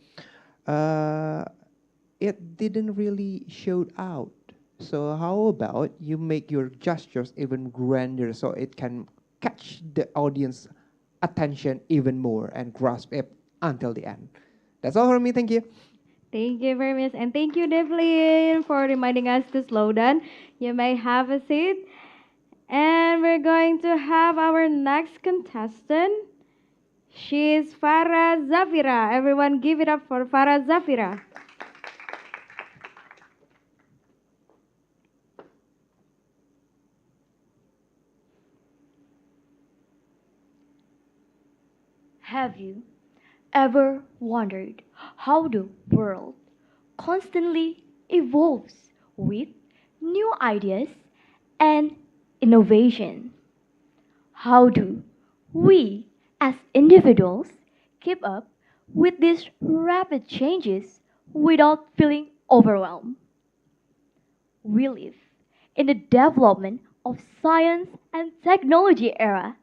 It didn't really showed out. So how about you make your gestures even grander so it can catch the audience attention even more and grasp it until the end. That's all from me. Thank you. Thank you very much. And thank you, Devlin, for reminding us to slow down. You may have a seat. And we're going to have our next contestant. She's Farah Zafira. Everyone give it up for Farah Zafira. Have you ever wondered how the world constantly evolves with new ideas and innovation? How do we as individuals keep up with these rapid changes without feeling overwhelmed? We live in the development of science and technology era.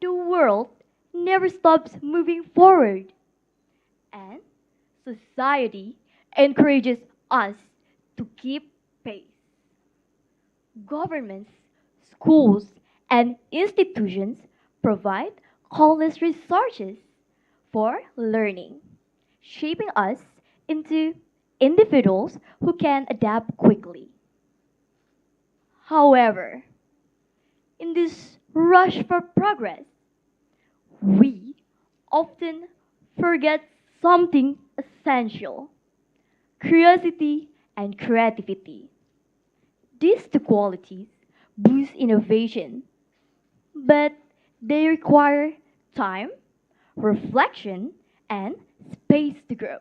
The world never stops moving forward, and society encourages us to keep pace. Governments, schools, and institutions provide countless resources for learning, shaping us into individuals who can adapt quickly. However, in this rush for progress, we often forget something essential: curiosity and creativity. These two qualities boost innovation, but they require time, reflection, and space to grow.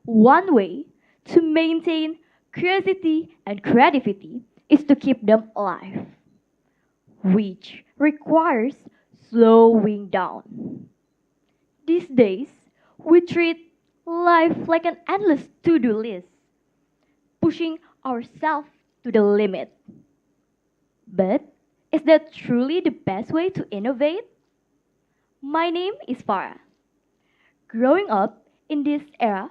One way to maintain curiosity and creativity is to keep them alive, which requires slowing down. These days, we treat life like an endless to do list, pushing ourselves to the limit. But is that truly the best way to innovate? My name is Farah. Growing up in this era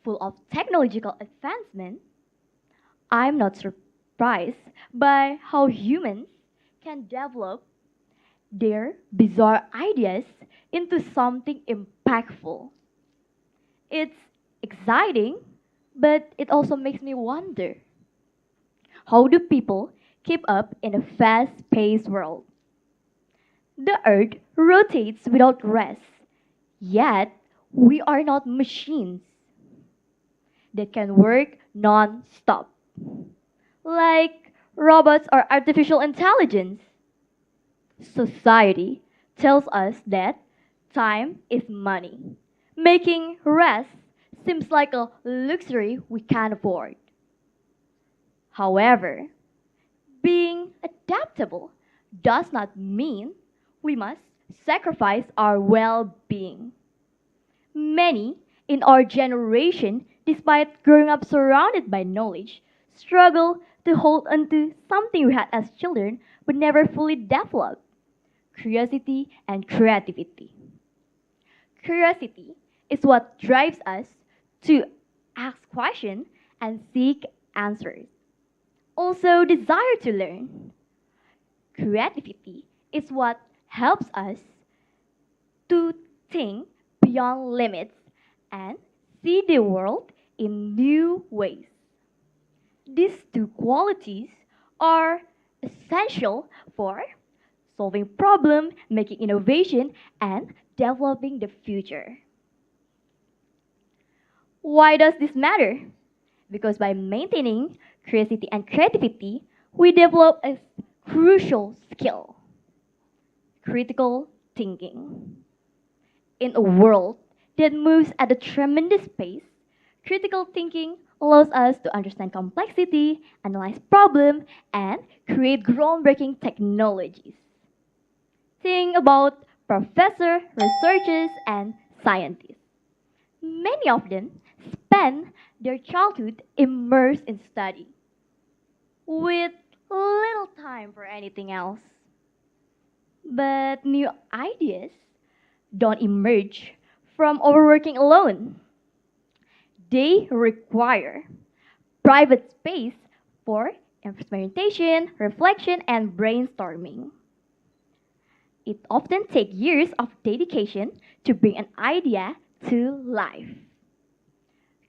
full of technological advancement, I'm not surprised by how humans can develop their bizarre ideas into something impactful. It's exciting, but it also makes me wonder, how do people keep up in a fast paced world? The earth rotates without rest, yet we are not machines that can work non stop, like robots or artificial intelligence. Society tells us that time is money. Making rest seems like a luxury we can't afford. However, being adaptable does not mean we must sacrifice our well being. Many in our generation, despite growing up surrounded by knowledge, struggle to hold onto something we had as children but never fully developed: curiosity and creativity. Curiosity is what drives us to ask questions and seek answers. Also, desire to learn. Creativity is what helps us to think beyond limits and see the world in new ways. These two qualities are essential for solving problems, making innovation, and developing the future. Why does this matter? Because by maintaining curiosity and creativity, we develop a crucial skill: critical thinking. In a world that moves at a tremendous pace, critical thinking allows us to understand complexity, analyze problems, and create groundbreaking technologies. Think about professors, researchers, and scientists. Many of them spend their childhood immersed in study, with little time for anything else. But new ideas don't emerge from overworking alone. They require private space for experimentation, reflection, and brainstorming. It often takes years of dedication to bring an idea to life.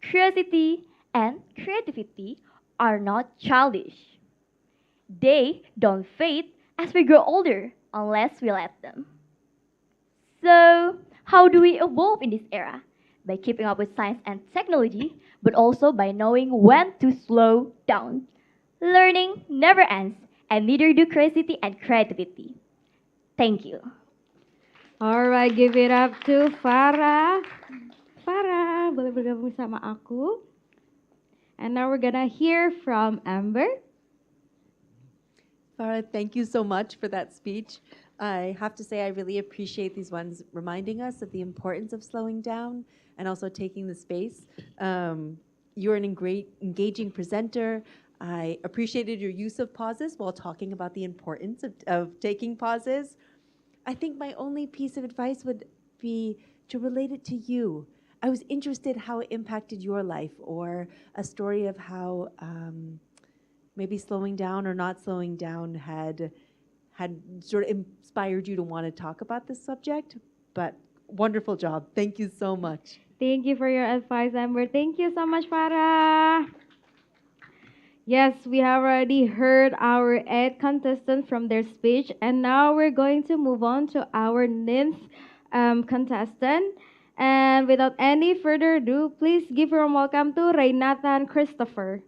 Curiosity and creativity are not childish. They don't fade as we grow older unless we let them. So, how do we evolve in this era? By keeping up with science and technology, but also by knowing when to slow down. Learning never ends, and neither do curiosity and creativity. Thank you. All right, give it up to Farah. Farah, boleh bergabung sama aku. And now we're gonna hear from Amber. Farah, thank you so much for that speech. I have to say I really appreciate these ones reminding us of the importance of slowing down and also taking the space. You're an great, engaging presenter. I appreciated your use of pauses while talking about the importance of taking pauses. I think my only piece of advice would be to relate it to you. I was interested how it impacted your life, or a story of how maybe slowing down or not slowing down had sort of inspired you to want to talk about this subject. But wonderful job. Thank you so much. Thank you for your advice, Amber. Thank you so much, Farah. Yes, we have already heard our 8 contestants from their speech, and now we're going to move on to our ninth contestant. And without any further ado, please give a warm welcome to Reynathan Christopher.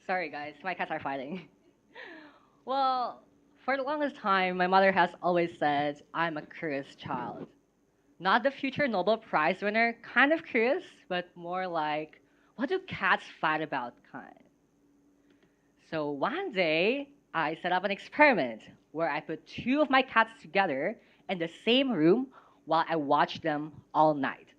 Sorry, guys, my cats are fighting. Well, for the longest time, my mother has always said I'm a curious child. Not the future Nobel Prize winner kind of curious, but more like, what do cats fight about kind? So one day, I set up an experiment where I put 2 of my cats together in the same room while I watched them all night.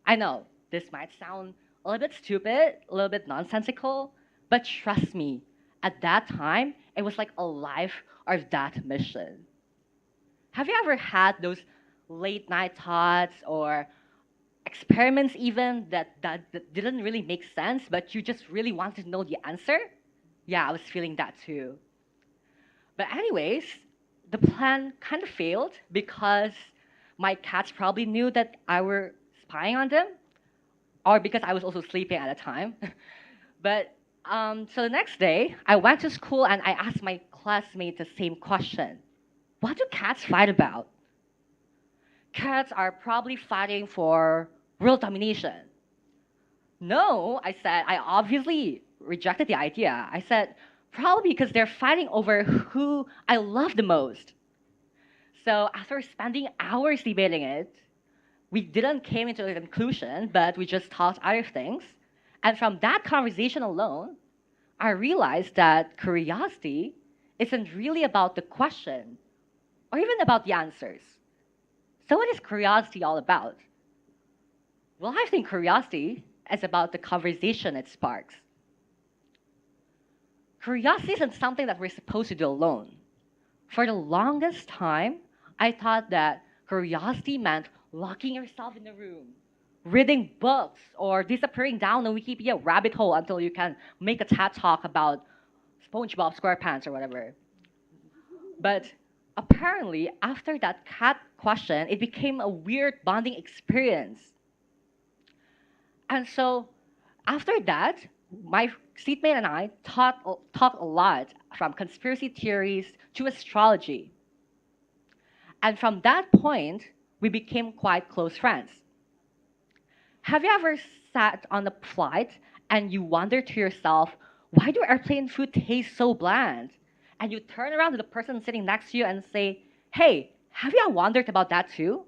I know, this might sound a little bit stupid, a little bit nonsensical, but trust me, at that time, it was like a life or death mission. Have you ever had those late night thoughts or experiments even that didn't really make sense, but you just really wanted to know the answer? Yeah, I was feeling that too. But anyways, the plan kind of failed because my cats probably knew that I were spying on them, or because I was also sleeping at the time. But so the next day, I went to school and I asked my classmates the same question. What do cats fight about? Cats are probably fighting for world domination. No, I said, I obviously rejected the idea. I said, probably because they're fighting over who I love the most. So after spending hours debating it, we didn't came into a conclusion, but we just talked other things. And from that conversation alone, I realized that curiosity isn't really about the question or even about the answers. So what is curiosity all about? Well, I think curiosity is about the conversation it sparks. Curiosity isn't something that we're supposed to do alone. For the longest time, I thought that curiosity meant locking yourself in the room, reading books, or disappearing down the Wikipedia rabbit hole until you can make a TED talk about SpongeBob SquarePants or whatever. But apparently, after that cat question, it became a weird bonding experience. And so, after that, my seatmate and I talked a lot, from conspiracy theories to astrology. And from that point, we became quite close friends. Have you ever sat on a flight and you wonder to yourself, why do airplane food taste so bland? And you turn around to the person sitting next to you and say, hey, have you wondered about that too?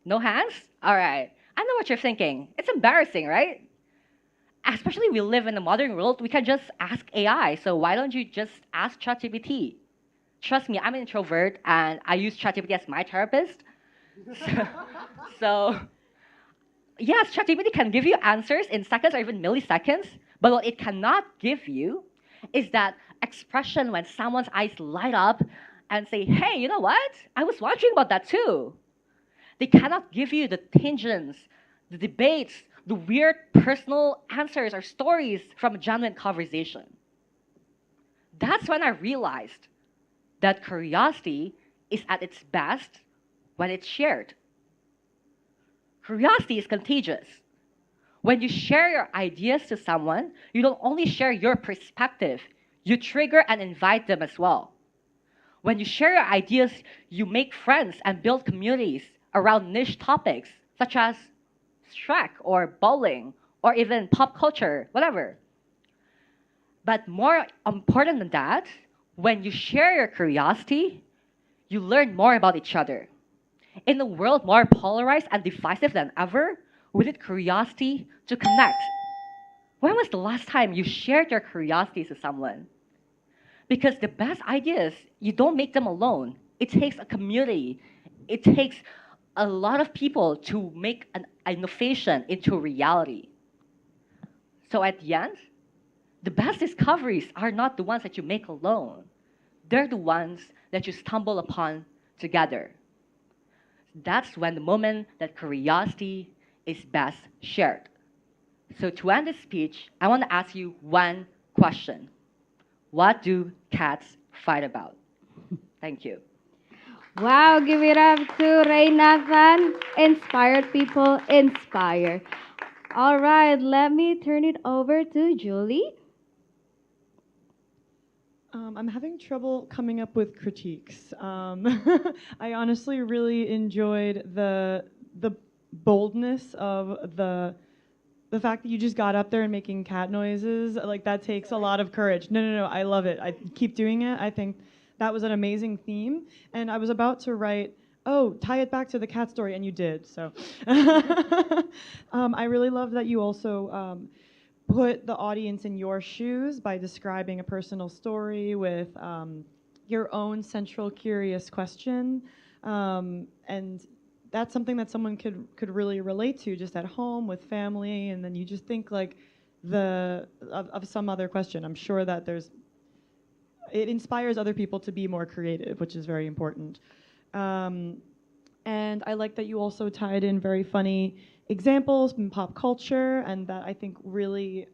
No hands? All right. I know what you're thinking. It's embarrassing, right? Especially we live in the modern world, we can just ask AI. So why don't you just ask ChatGPT? Trust me, I'm an introvert and I use ChatGPT as my therapist. So yes, ChatGPT can give you answers in seconds or even milliseconds, but what it cannot give you is that expression when someone's eyes light up and say, hey, you know what? I was wondering about that too. They cannot give you the tangents, the debates, the weird personal answers or stories from a genuine conversation. That's when I realized that curiosity is at its best when it's shared. Curiosity is contagious. When you share your ideas to someone, you don't only share your perspective, you trigger and invite them as well. When you share your ideas, you make friends and build communities around niche topics such as Shrek or bowling or even pop culture, whatever. But more important than that, when you share your curiosity, you learn more about each other. In a world more polarized and divisive than ever, we need curiosity to connect. When was the last time you shared your curiosity to someone? Because the best ideas, you don't make them alone. It takes a community. It takes a lot of people to make an innovation into reality. So at the end, the best discoveries are not the ones that you make alone. They're the ones that you stumble upon together. That's when the moment that curiosity is best shared. So to end this speech, I want to ask you one question. What do cats fight about? Thank you. Wow, give it up to Ray Nathan. Inspired people inspire. All right, let me turn it over to Julie. I'm having trouble coming up with critiques. I honestly really enjoyed the boldness of the fact that you just got up there and making cat noises. Like, that takes a lot of courage. No, I love it. I keep doing it. I think that was an amazing theme. And I was about to write, oh, tie it back to the cat story, and you did. So I really love that you also put the audience in your shoes by describing a personal story with your own central curious question. And that's something that someone could really relate to just at home with family, and then you just think like of some other question. I'm sure that it inspires other people to be more creative, which is very important. And I like that you also tied in very funny examples from pop culture, and that I think really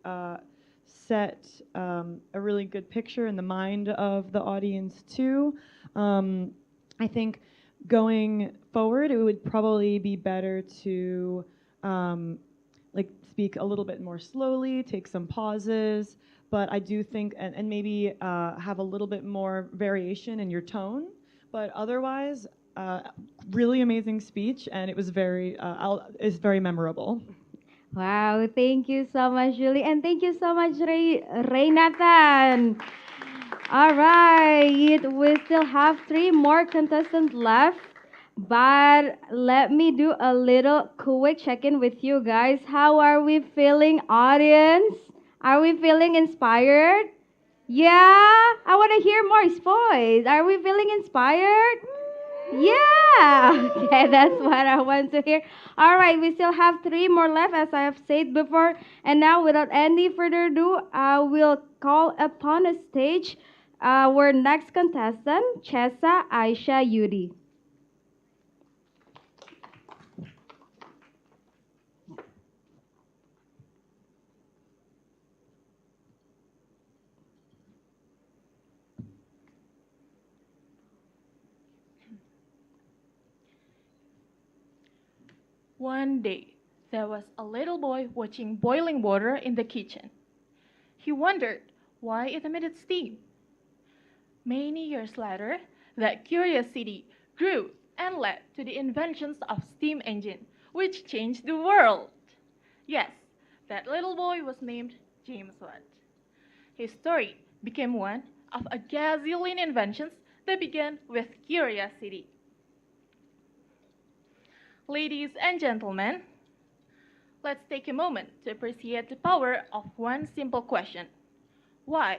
set a really good picture in the mind of the audience too. I think going forward, it would probably be better to like speak a little bit more slowly, take some pauses, but I do think, and maybe have a little bit more variation in your tone, but otherwise, really amazing speech, and it was it's very memorable. Wow, thank you so much, Julie, and thank you so much, Ray Nathan. All right, we still have 3 more contestants left, but let me do a little quick check-in with you guys. How are we feeling, audience? Are we feeling inspired? Yeah, I want to hear Moore's voice. Are we feeling inspired? Yeah, okay, that's what I want to hear. All right, we still have 3 more left, as I have said before. And now, without any further ado, I will call upon the stage our next contestant, Chesa Aisha Yudi. One day, there was a little boy watching boiling water in the kitchen. He wondered why it emitted steam. Many years later, that curiosity grew and led to the inventions of steam engine, which changed the world. Yes, that little boy was named James Watt. His story became one of a gazillion inventions that began with curiosity. Ladies and gentlemen, let's take a moment to appreciate the power of one simple question. Why?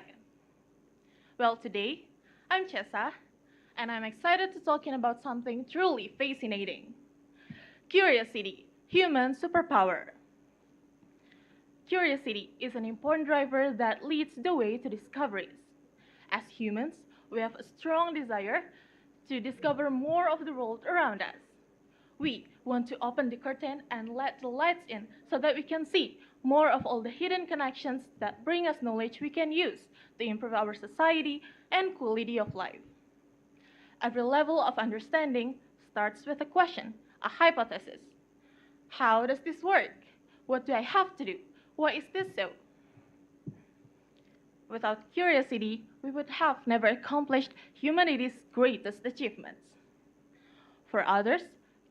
Well, today, I'm Chesa, and I'm excited to talk about something truly fascinating. Curiosity, human superpower. Curiosity is an important driver that leads the way to discoveries. As humans, we have a strong desire to discover more of the world around us. We want to open the curtain and let the lights in so that we can see more of all the hidden connections that bring us knowledge we can use to improve our society and quality of life. Every level of understanding starts with a question, a hypothesis. How does this work? What do I have to do? Why is this so? Without curiosity, we would have never accomplished humanity's greatest achievements. For others,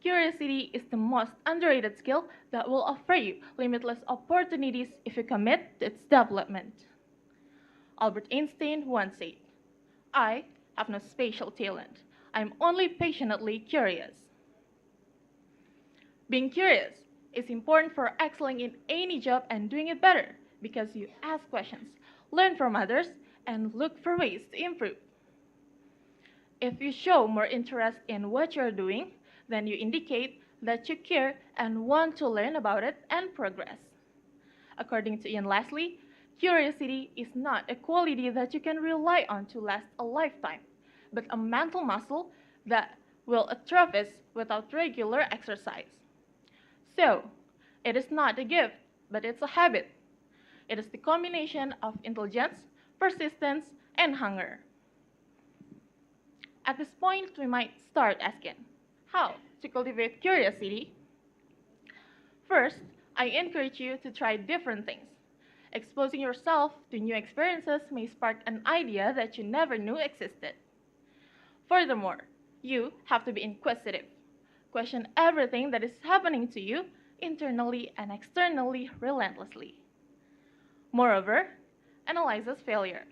curiosity is the most underrated skill that will offer you limitless opportunities if you commit to its development. Albert Einstein once said, "I have no special talent. I'm only passionately curious." Being curious is important for excelling in any job and doing it better because you ask questions, learn from others, and look for ways to improve. If you show more interest in what you're doing, then you indicate that you care and want to learn about it and progress. According to Ian Leslie, curiosity is not a quality that you can rely on to last a lifetime, but a mental muscle that will atrophy without regular exercise. So, it is not a gift, but it's a habit. It is the combination of intelligence, persistence, and hunger. At this point, we might start asking, how to cultivate curiosity? First, I encourage you to try different things. Exposing yourself to new experiences may spark an idea that you never knew existed. Furthermore, you have to be inquisitive. Question everything that is happening to you internally and externally relentlessly. Moreover, analyzes failure.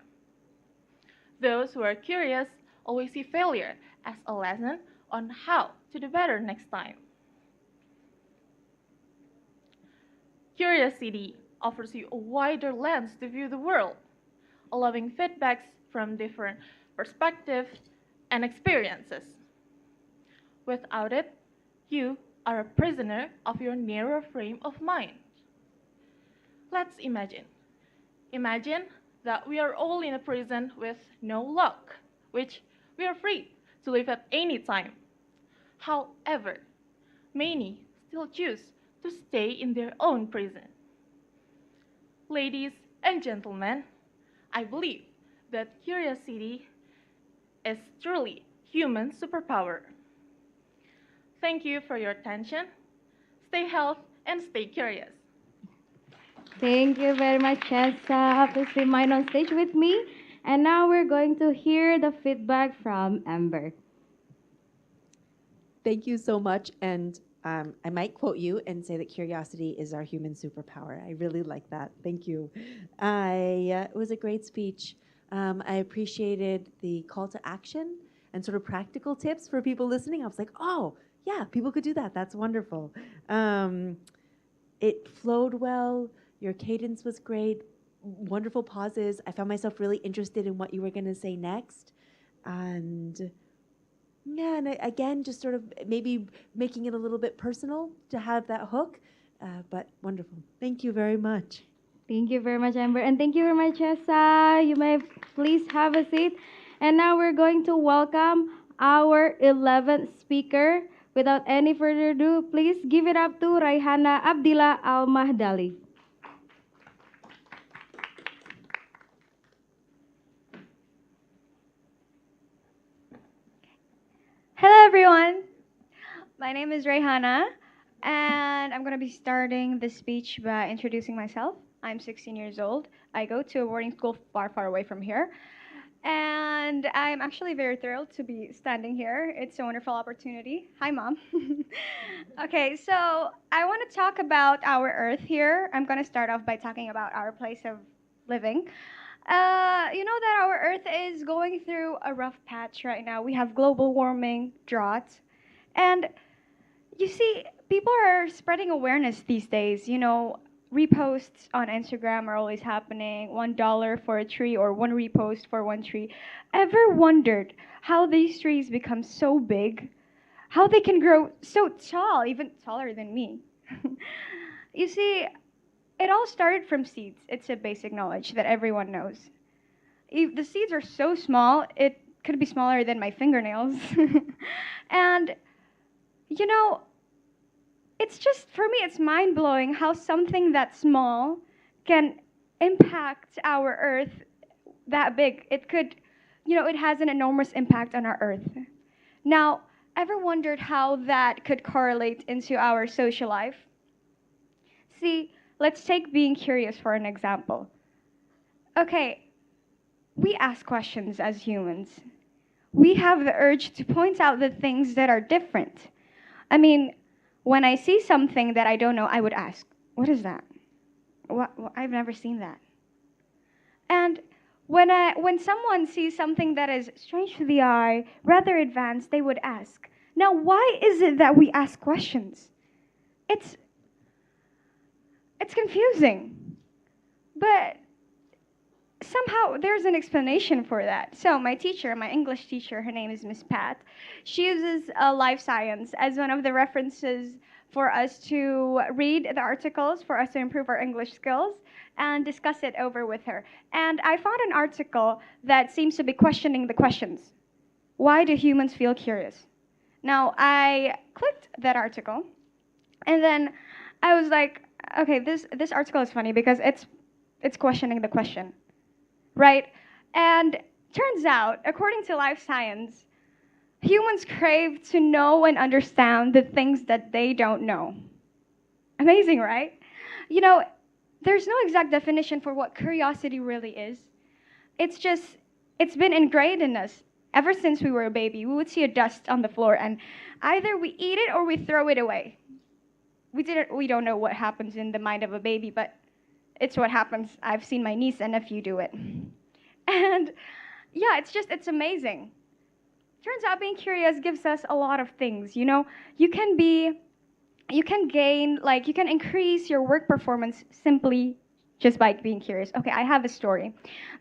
Those who are curious always see failure as a lesson on how to do better next time. Curiosity offers you a wider lens to view the world, allowing feedbacks from different perspectives and experiences. Without it, you are a prisoner of your narrow frame of mind. Let's imagine. Imagine that we are all in a prison with no lock, which we are free to leave at any time. However, many still choose to stay in their own prison. Ladies and gentlemen, I believe that curiosity is truly human superpower. Thank you for your attention. Stay healthy and stay curious. Thank you very much, Chessa. Please remain on stage with me. And now we're going to hear the feedback from Amber. Thank you so much. And I might quote you and say that curiosity is our human superpower. I really like that. Thank you. It was a great speech. I appreciated the call to action and sort of practical tips for people listening. I was like, oh, yeah, people could do that. That's wonderful. It flowed well. Your cadence was great. Wonderful pauses. I found myself really interested in what you were going to say next. And yeah, and again, just sort of maybe making it a little bit personal to have that hook, but wonderful. Thank you very much. Thank you very much, Amber. And thank you very much, Chessa. You may please have a seat. And now we're going to welcome our 11th speaker. Without any further ado, please give it up to Raihana Abdillah Al-Mahdali. Hello everyone, my name is Raihana and I'm going to be starting this speech by introducing myself. I'm 16 years old. I go to a boarding school far away from here and I'm actually very thrilled to be standing here. It's a wonderful opportunity. Hi Mom. Okay, so I want to talk about our Earth here. I'm going to start off by talking about our place of living. You know that our Earth is going through a rough patch right now. We have global warming, droughts, and you see, people are spreading awareness these days. You know, reposts on Instagram are always happening. $1 for a tree or one repost for one tree. Ever wondered how these trees become so big? How they can grow so tall, even taller than me? You see, it all started from seeds. It's a basic knowledge that everyone knows. If the seeds are so small, it could be smaller than my fingernails. And, you know, it's just, for me, it's mind-blowing how something that small can impact our Earth that big. It could, you know, it has an enormous impact on our Earth. Now, ever wondered how that could correlate into our social life? See, let's take being curious for an example. Okay, we ask questions as humans. We have the urge to point out the things that are different. I mean, when I see something that I don't know, I would ask, what is that? What? I've never seen that. And when someone sees something that is strange to the eye, rather advanced, they would ask. Now, why is it that we ask questions? It's confusing. But somehow there's an explanation for that. So my teacher, my English teacher, her name is Miss Pat. She uses life science as one of the references for us to read the articles, for us to improve our English skills, and discuss it over with her. And I found an article that seems to be questioning the questions. Why do humans feel curious? Now, I clicked that article, and then I was like, okay, this article is funny because it's questioning the question, right? And turns out, according to life science, humans crave to know and understand the things that they don't know. Amazing, right? You know, there's no exact definition for what curiosity really is. It's been ingrained in us. Ever since we were a baby, we would see a dust on the floor, and either we eat it or we throw it away. We don't know what happens in the mind of a baby, but it's what happens. I've seen my niece and nephew do it. And yeah, it's amazing. Turns out being curious gives us a lot of things. You know, you can increase your work performance simply just by being curious. Okay, I have a story.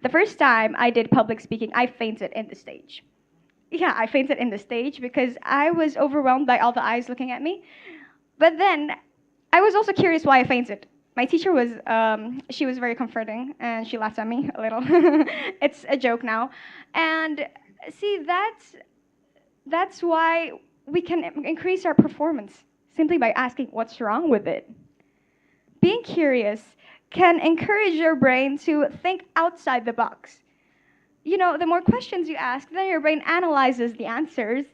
The first time I did public speaking, I fainted in the stage. Yeah, I fainted in the stage because I was overwhelmed by all the eyes looking at me. But then I was also curious why I fainted. My teacher was, she was very comforting, and she laughed at me a little. It's a joke now. And see, that's why we can increase our performance simply by asking what's wrong with it. Being curious can encourage your brain to think outside the box. You know, the more questions you ask, then your brain analyzes the answers,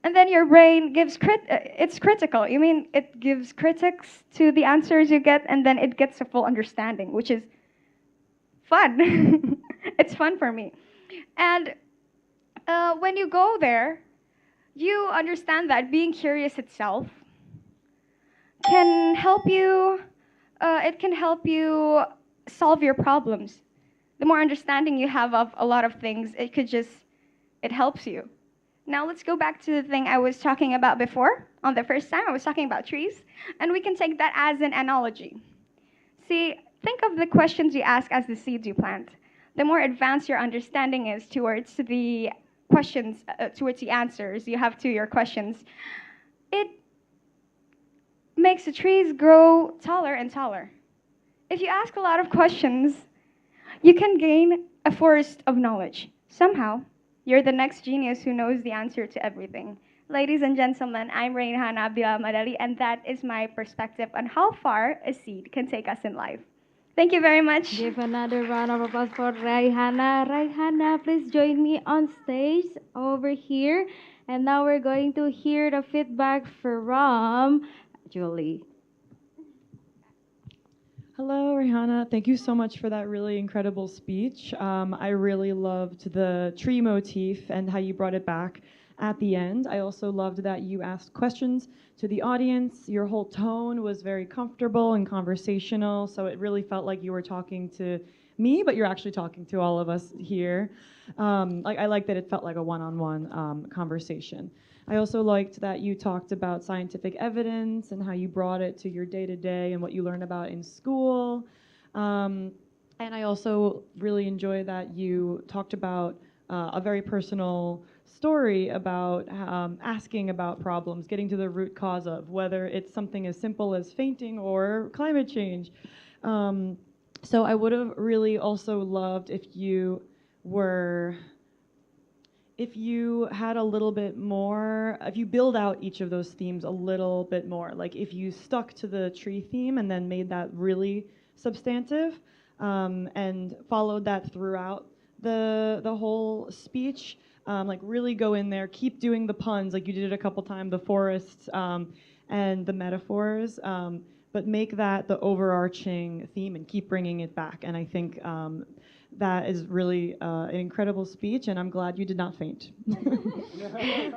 and then your brain it's critical. You mean it gives critics to the answers you get, and then it gets a full understanding, which is fun. It's fun for me. And when you go there, you understand that being curious itself can help you. It can help you solve your problems. The more understanding you have of a lot of things, it helps you. Now let's go back to the thing I was talking about before. On the first time, I was talking about trees, and we can take that as an analogy. See, think of the questions you ask as the seeds you plant. The more advanced your understanding is towards the questions, towards the answers you have to your questions, it makes the trees grow taller and taller. If you ask a lot of questions, you can gain a forest of knowledge. Somehow, you're the next genius who knows the answer to everything. Ladies and gentlemen, I'm Reynhana Bilal Madali, and that is my perspective on how far a seed can take us in life. Thank you very much. Give another round of applause for Raihana. Raihana, please join me on stage over here. And now we're going to hear the feedback from Julie. Hello, Rihanna. Thank you so much for that really incredible speech. I really loved the tree motif and how you brought it back at the end. I also loved that you asked questions to the audience. Your whole tone was very comfortable and conversational, so it really felt like you were talking to me, but you're actually talking to all of us here. I like that it felt like a one-on-one conversation. I also liked that you talked about scientific evidence and how you brought it to your day-to-day and what you learn about in school. And I also really enjoy that you talked about a very personal story about asking about problems, getting to the root cause of, whether it's something as simple as fainting or climate change. So I would have really also loved if you had a little bit more, if you build out each of those themes a little bit more, like if you stuck to the tree theme and then made that really substantive and followed that throughout the whole speech, like really go in there, keep doing the puns like you did it a couple times, the forests and the metaphors, but make that the overarching theme and keep bringing it back. And I think that is really an incredible speech, and I'm glad you did not faint.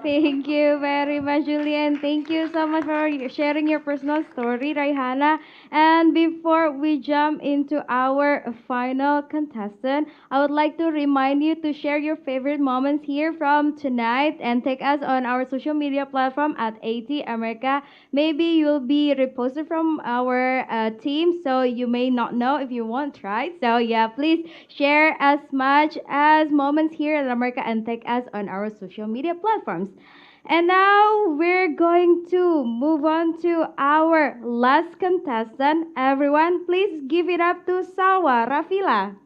Thank you very much, Julian. Thank you so much for sharing your personal story, Raihana. And before we jump into our final contestant, I would like to remind you to share your favorite moments here from tonight and take us on our social media platform at AT America. Maybe you'll be reposted from our team, so you may not know if you won't try. So yeah, please share share as much as moments here at America and tag us on our social media platforms. And now we're going to move on to our last contestant. Everyone, please give it up to Salwa Rafila.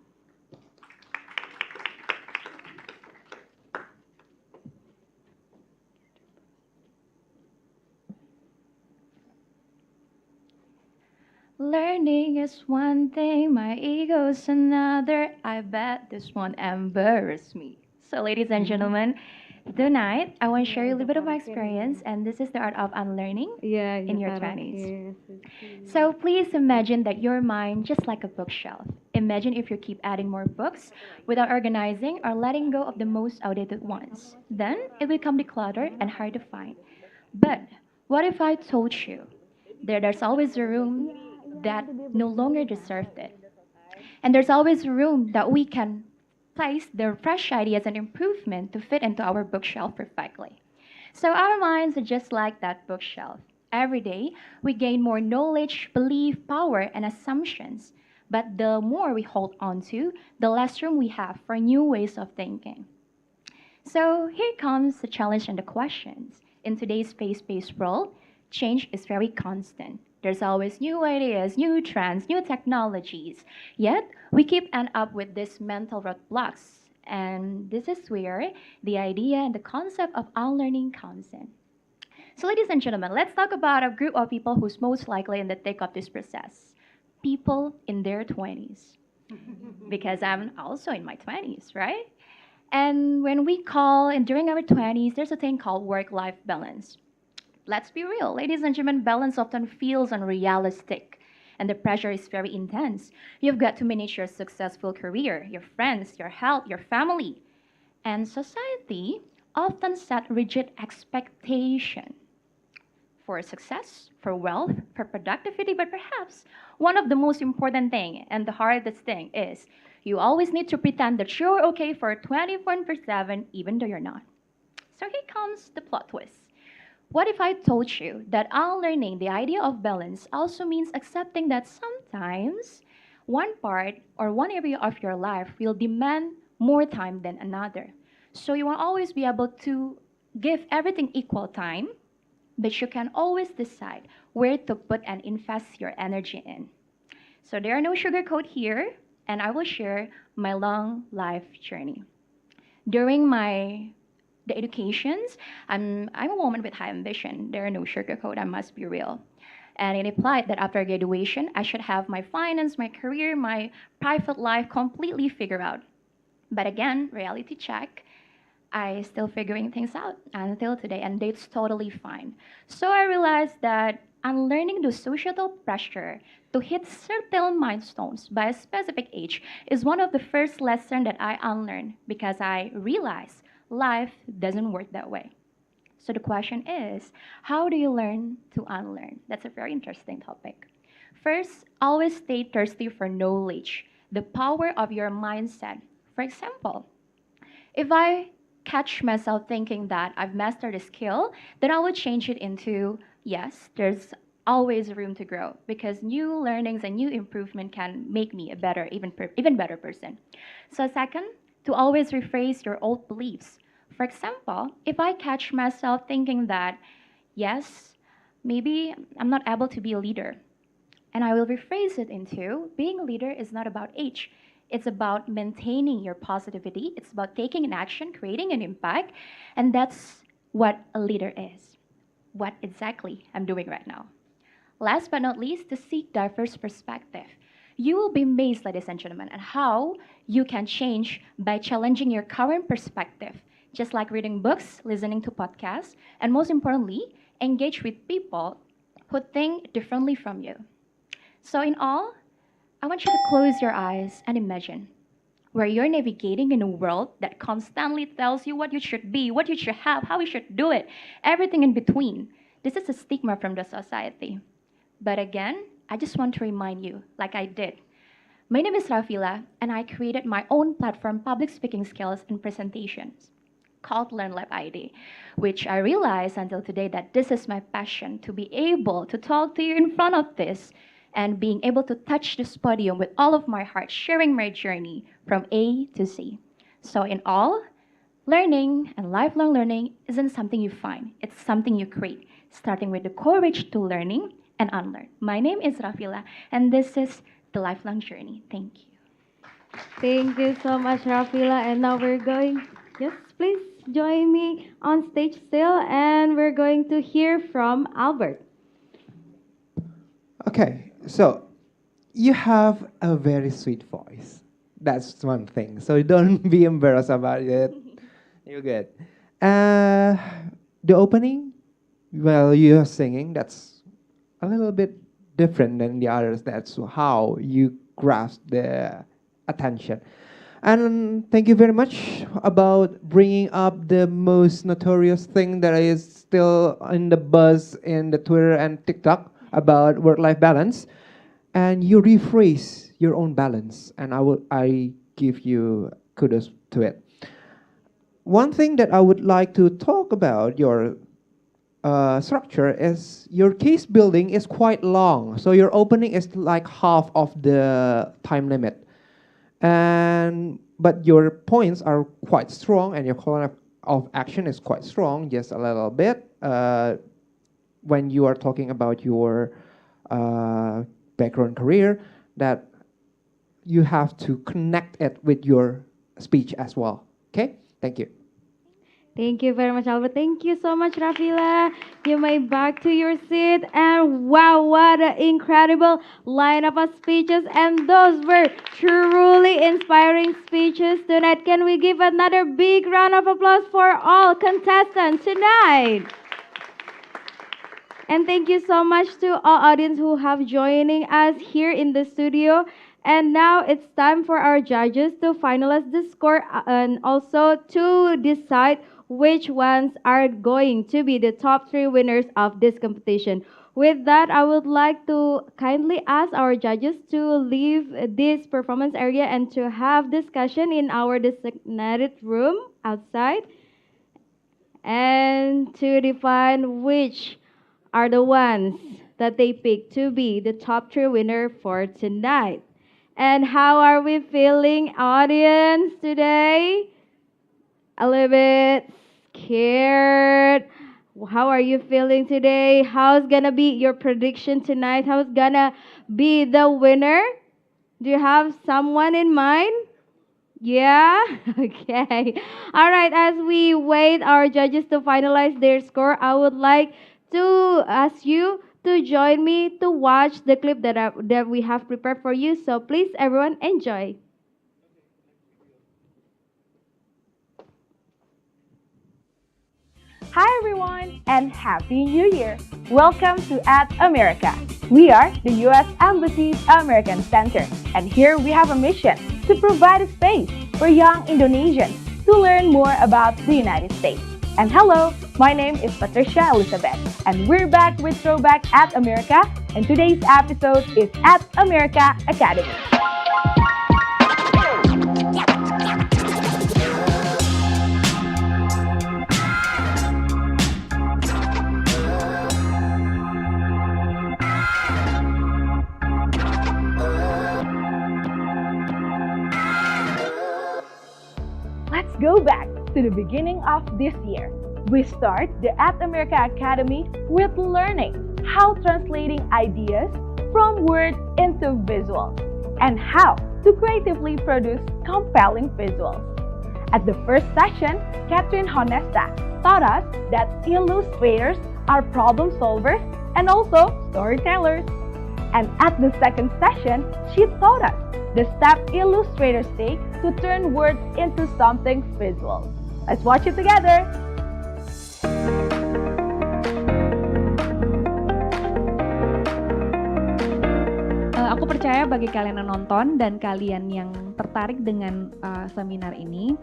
Learning is one thing, my ego's another. I bet this won't embarrass me. So, ladies and gentlemen, tonight I want to share you a little bit of my experience, and this is the art of unlearning in your 20s. So, please imagine that your mind just like a bookshelf. Imagine if you keep adding more books without organizing or letting go of the most outdated ones. Then it will become decluttered and hard to find. But what if I told you that there's always a room that no longer deserved it? And there's always room that we can place the fresh ideas and improvement to fit into our bookshelf perfectly. So our minds are just like that bookshelf. Every day, we gain more knowledge, belief, power, and assumptions. But the more we hold on to, the less room we have for new ways of thinking. So here comes the challenge and the questions. In today's space-based world, change is very constant. There's always new ideas, new trends, new technologies. Yet, we keep end up with these mental roadblocks. And this is where the idea and the concept of unlearning comes in. So, ladies and gentlemen, let's talk about a group of people who's most likely in the thick of this process. People in their 20s. Because I'm also in my 20s, right? And when we call, and during our 20s, there's a thing called work-life balance. Let's be real, ladies and gentlemen, balance often feels unrealistic and the pressure is very intense. You've got to manage your successful career, your friends, your health, your family. And society often set rigid expectation for success, for wealth, for productivity, but perhaps one of the most important thing and the hardest thing is you always need to pretend that you're okay for 24/7 even though you're not. So here comes the plot twist. What if I told you that unlearning the idea of balance also means accepting that sometimes one part or one area of your life will demand more time than another? So you won't always be able to give everything equal time, but you can always decide where to put and invest your energy in. So there are no sugarcoat here, and I will share my long life journey. During the educations, I'm a woman with high ambition. There are no sugarcoat, I must be real. And it implied that after graduation, I should have my finance, my career, my private life completely figured out. But again, reality check, I still figuring things out until today, and it's totally fine. So I realized that unlearning the societal pressure to hit certain milestones by a specific age is one of the first lessons that I unlearned because I realized life doesn't work that way. So the question is, how do you learn to unlearn? That's a very interesting topic. First, always stay thirsty for knowledge, the power of your mindset. For example, if I catch myself thinking that I've mastered a skill, then I will change it into, yes, there's always room to grow because new learnings and new improvement can make me a better, even better person. So second, to always rephrase your old beliefs. For example, if I catch myself thinking that, yes, maybe I'm not able to be a leader, and I will rephrase it into being a leader is not about age. It's about maintaining your positivity. It's about taking an action, creating an impact, and that's what a leader is. What exactly I'm doing right now. Last but not least, to seek diverse perspective. You will be amazed, ladies and gentlemen, at how you can change by challenging your current perspective, just like reading books, listening to podcasts, and most importantly, engage with people who think differently from you. So in all, I want you to close your eyes and imagine where you're navigating in a world that constantly tells you what you should be, what you should have, how you should do it, everything in between. This is a stigma from the society. But again, I just want to remind you, like I did. My name is Rafila, and I created my own platform, Public Speaking Skills and Presentations, called Learn Lab ID, which I realized until today that this is my passion, to be able to talk to you in front of this and being able to touch this podium with all of my heart, sharing my journey from A to Z. So in all, learning and lifelong learning isn't something you find, it's something you create, starting with the courage to learning and unlearn. My name is Rafila, and this is the lifelong journey. Thank you. Thank you so much, Rafila. And now we're going, yes, please join me on stage still, and we're going to hear from Albert. Okay, so you have a very sweet voice. That's one thing. So don't be embarrassed about it. You're good. The opening, well, you're singing. That's a little bit different than the others. That's how you grasp the attention. And thank you very much about bringing up the most notorious thing that is still in the buzz in the Twitter and TikTok about work-life balance, and you rephrase your own balance, and I give you kudos to it. One thing that I would like to talk about your structure is your case building is quite long, so your opening is like half of the time limit, but your points are quite strong, and your call of action is quite strong, just a little bit. When you are talking about your background career, that you have to connect it with your speech as well. Okay? Thank you. Thank you very much, Albert. Thank you so much, Rafila. You may back to your seat. And wow, what an incredible lineup of speeches. And those were truly inspiring speeches tonight. Can we give another big round of applause for all contestants tonight? And thank you so much to all audience who have joining us here in the studio. And now it's time for our judges to finalize the score and also to decide which ones are going to be the top 3 winners of this competition. With that, I would like to kindly ask our judges to leave this performance area and to have discussion in our designated room outside, and to define which are the ones that they pick to be the top 3 winner for tonight. And how are we feeling, audience, today? A little bit scared. How are you feeling today? How's gonna be your prediction tonight? How's gonna be the winner? Do you have someone in mind? Yeah? Okay. All right, as we wait our judges to finalize their score, I would like to ask you to join me to watch the clip that we have prepared for you. So please, everyone, enjoy. Hi everyone, and Happy New Year! Welcome to At America. We are the U.S. Embassy's American Center, and here we have a mission to provide a space for young Indonesians to learn more about the United States. And hello, my name is Patricia Elizabeth, and we're back with Throwback at America, and today's episode is At America Academy. Let's go back to the beginning of this year. We start the At America Academy with learning how translating ideas from words into visuals and how to creatively produce compelling visuals. At the first session, Catherine Honesta taught us that illustrators are problem solvers and also storytellers. And at the second session, she taught us the step illustrators take to turn words into something visual. Let's watch it together. Aku percaya bagi kalian yang nonton dan kalian yang tertarik dengan seminar ini,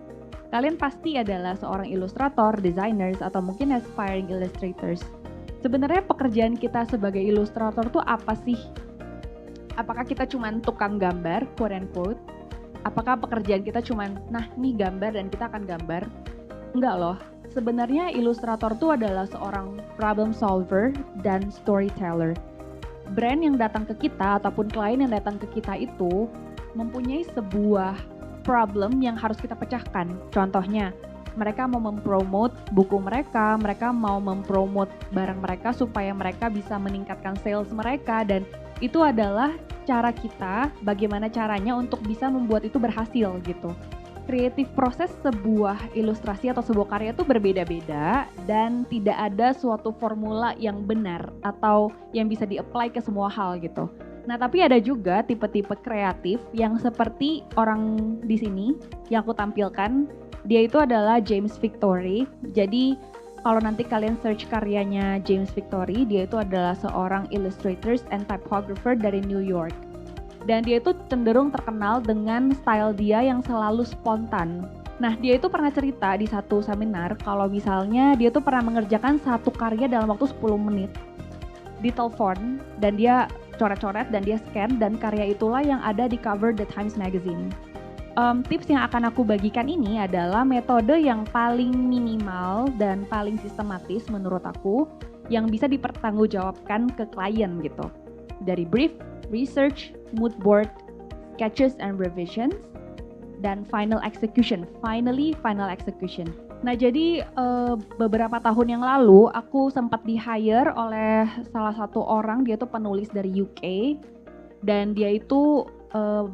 kalian pasti adalah seorang ilustrator, designers, atau mungkin aspiring illustrators. Sebenarnya pekerjaan kita sebagai ilustrator tuh apa sih? Apakah kita cuma tukang gambar, quote and quote? Apakah pekerjaan kita cuma, nah nih gambar dan kita akan gambar? Enggak loh, sebenarnya ilustrator tuh adalah seorang problem solver dan storyteller. brand yang datang ke kita ataupun klien yang datang ke kita itu mempunyai sebuah problem yang harus kita pecahkan. Contohnya, mereka mau mempromote buku mereka mau mempromote barang mereka supaya mereka bisa meningkatkan sales mereka, dan itu adalah cara kita bagaimana caranya untuk bisa membuat itu berhasil gitu. Kreatif proses sebuah ilustrasi atau sebuah karya itu berbeda-beda dan tidak ada suatu formula yang benar atau yang bisa di-apply ke semua hal gitu. Nah, tapi ada juga tipe-tipe kreatif yang seperti orang di sini yang aku tampilkan. Dia itu adalah James Victory. Jadi kalau nanti kalian search karyanya James Victory, dia itu adalah seorang illustrators and typographer dari New York. Dan dia itu cenderung terkenal dengan style dia yang selalu spontan. Nah, dia itu pernah cerita di satu seminar kalau misalnya dia tuh pernah mengerjakan satu karya dalam waktu 10 menit di telepon, dan dia coret-coret dan dia scan, dan karya itulah yang ada di cover The Times Magazine. Tips yang akan aku bagikan ini adalah metode yang paling minimal dan paling sistematis menurut aku yang bisa dipertanggungjawabkan ke klien gitu. Dari brief, research, mood board, sketches and revisions, dan final execution. Final execution. Nah, jadi beberapa tahun yang lalu aku sempat di-hire oleh salah satu orang, dia tuh penulis dari UK, dan dia itu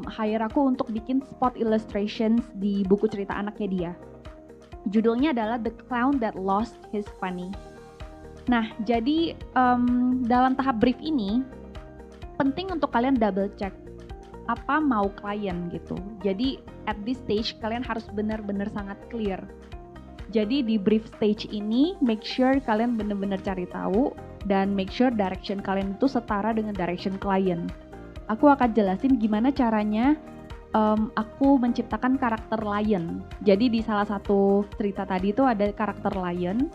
hire aku untuk bikin spot illustrations di buku cerita anaknya dia. Judulnya adalah The Clown That Lost His Funny. Nah, jadi dalam tahap brief ini penting untuk kalian double check apa mau klien gitu. Jadi at this stage kalian harus benar-benar sangat clear. Jadi di brief stage ini make sure kalian benar-benar cari tahu dan make sure direction kalian itu setara dengan direction klien. Aku akan jelasin gimana caranya aku menciptakan karakter lion. Jadi di salah satu cerita tadi itu ada karakter lion.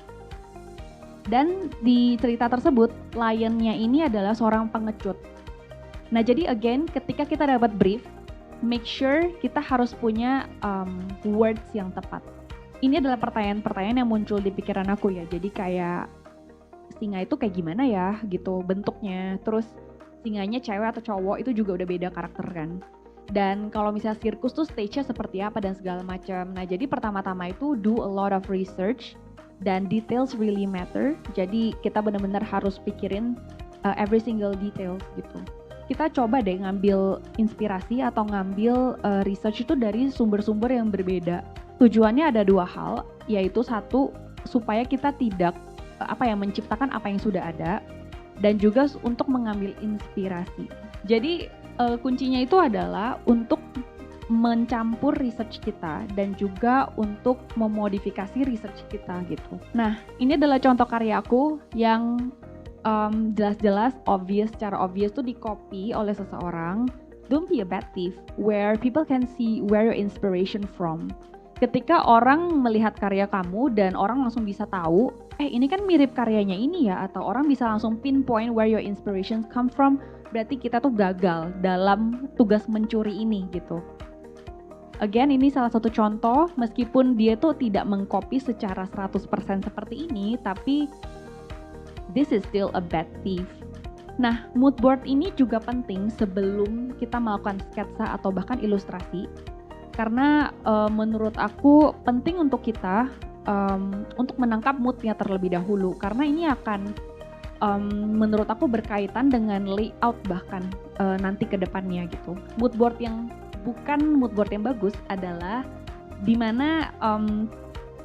Dan di cerita tersebut lionnya ini adalah seorang pengecut. Nah, jadi again, ketika kita dapat brief, make sure kita harus punya words yang tepat. Ini adalah pertanyaan-pertanyaan yang muncul di pikiran aku ya. Jadi kayak singa itu kayak gimana ya gitu bentuknya. Terus singanya cewek atau cowok itu juga udah beda karakter kan. Dan kalau misalnya sirkus tuh stage-nya seperti apa dan segala macam. Nah, jadi pertama-tama itu do a lot of research dan details really matter. Jadi kita benar-benar harus pikirin every single details gitu. Kita coba deh ngambil inspirasi atau ngambil research itu dari sumber-sumber yang berbeda. Tujuannya ada dua hal, yaitu satu, supaya kita tidak menciptakan apa yang sudah ada, dan juga untuk mengambil inspirasi. Jadi kuncinya itu adalah untuk mencampur research kita dan juga untuk memodifikasi research kita gitu. Nah, ini adalah contoh karyaku yang jelas-jelas secara obvious tuh di-copy oleh seseorang. Don't be a bad thief, where people can see where your inspiration from. Ketika orang melihat karya kamu dan orang langsung bisa tahu, ini kan mirip karyanya ini ya, atau orang bisa langsung pinpoint where your inspiration come from, berarti kita tuh gagal dalam tugas mencuri ini gitu. Again, ini salah satu contoh, meskipun dia tuh tidak mengcopy secara 100% seperti ini, tapi this is still a bad thief. Nah, mood board ini juga penting sebelum kita melakukan sketsa atau bahkan ilustrasi. Karena menurut aku penting untuk kita untuk menangkap moodnya terlebih dahulu. Karena ini akan menurut aku berkaitan dengan layout bahkan nanti ke depannya gitu. Mood board yang bukan mood board yang bagus adalah dimana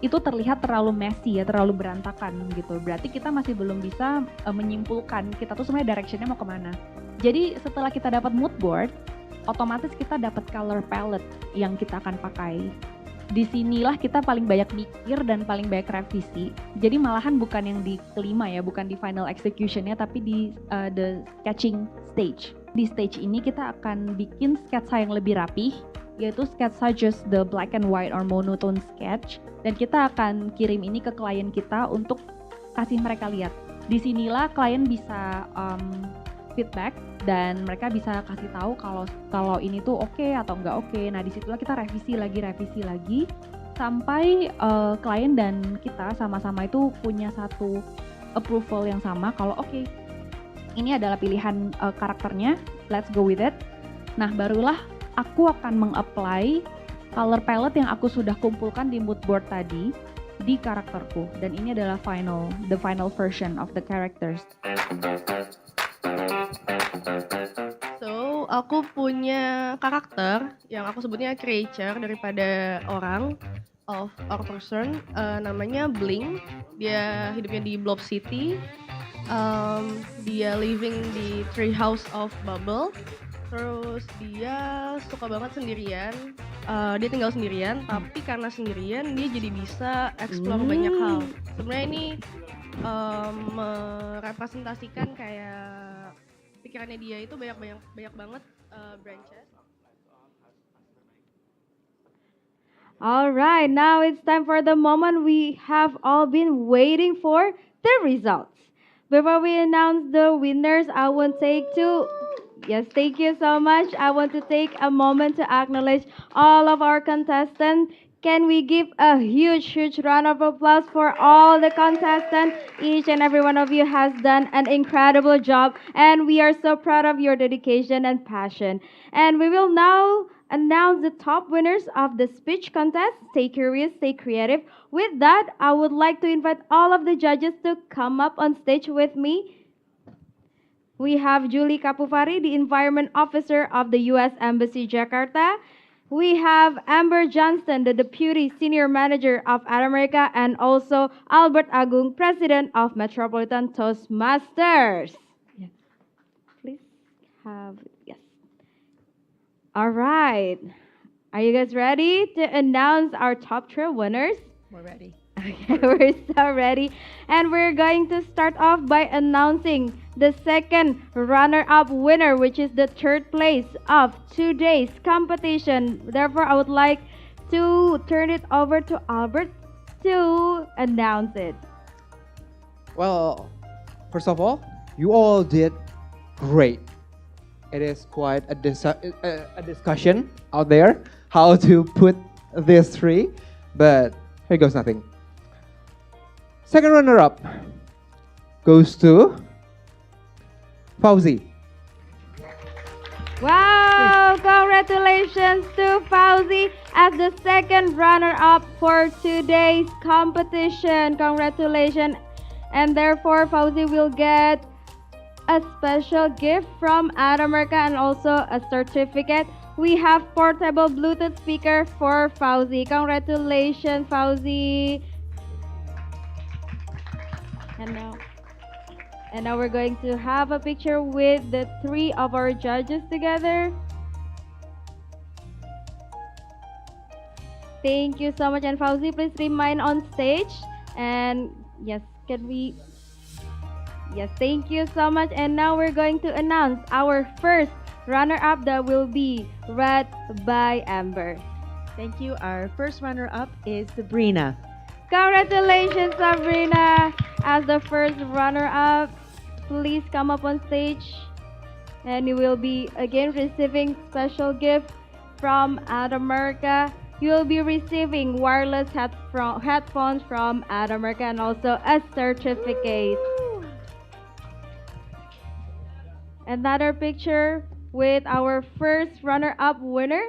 itu terlihat terlalu messy ya, terlalu berantakan gitu. Berarti kita masih belum bisa menyimpulkan kita tuh sebenarnya directionnya mau kemana. Jadi setelah kita dapat mood board, otomatis kita dapat color palette yang kita akan pakai. Disinilah kita paling banyak mikir dan paling banyak revisi. Jadi malahan bukan yang di kelima ya, bukan di final executionnya, tapi di the sketching stage. Di stage ini kita akan bikin sketsa yang lebih rapih, yaitu sketsa just the black and white or monotone sketch, dan kita akan kirim ini ke klien kita untuk kasih mereka lihat. Disinilah klien bisa feedback dan mereka bisa kasih tahu kalau ini tuh oke atau nggak oke. Nah, disitulah kita revisi lagi sampai klien dan kita sama-sama itu punya satu approval yang sama kalau oke, ini adalah pilihan karakternya, let's go with it. Nah, barulah aku akan meng-apply color palette yang aku sudah kumpulkan di mood board tadi di karakterku, dan ini adalah the final version of the characters. So, aku punya karakter yang aku sebutnya creature daripada orang or person, namanya Blink. Dia hidupnya di Blob City. Dia living di tree house of bubble. Terus dia suka banget sendirian. Dia tinggal sendirian, tapi karena sendirian dia jadi bisa explore banyak hal. Sebenarnya ini merepresentasikan kayak pikirannya dia itu banyak banget branches. Alright, now it's time for the moment we have all been waiting for, the results. Before we announce the winners, I want Yes, thank you so much. I want to take a moment to acknowledge all of our contestants. Can we give a huge round of applause for all the contestants? Each and every one of you has done an incredible job, and we are so proud of your dedication and passion. And we will now announce the top winners of the speech contest. Stay curious, stay creative. With that, I would like to invite all of the judges to come up on stage with me. We have Julie Kapufari, the Environment Officer of the U.S. Embassy Jakarta. We have Amber Johnston, the Deputy Senior Manager of Adamerica, and also Albert Agung, President of Metropolitan Toastmasters. Yes. Please have, yes. All right. Are you guys ready to announce our top 3 winners? We're ready. Okay, we're so ready. And we're going to start off by announcing the second runner-up winner, which is the 3rd place of today's competition. Therefore, I would like to turn it over to Albert to announce it. Well, first of all, you all did great. It is quite a discussion out there how to put these 3, but here goes nothing. Second runner-up goes to Fauzi. Wow! Congratulations to Fauzi as the second runner-up for today's competition. Congratulations. And therefore, Fauzi will get a special gift from Adamerica and also a certificate. We have portable Bluetooth speaker for Fauzi. Congratulations, Fauzi. And now we're going to have a picture with the 3 of our judges together. Thank you so much. And Fauzi, please remain on stage. And yes, Yes, thank you so much. And now we're going to announce our first runner-up that will be read by Amber. Thank you. Our first runner-up is Sabrina. Congratulations, Sabrina, as the first runner-up. Please come up on stage, and you will be again receiving special gift from Adamerica. You will be receiving wireless headphones from Adamerica and also a certificate. Another picture with our first runner-up winner.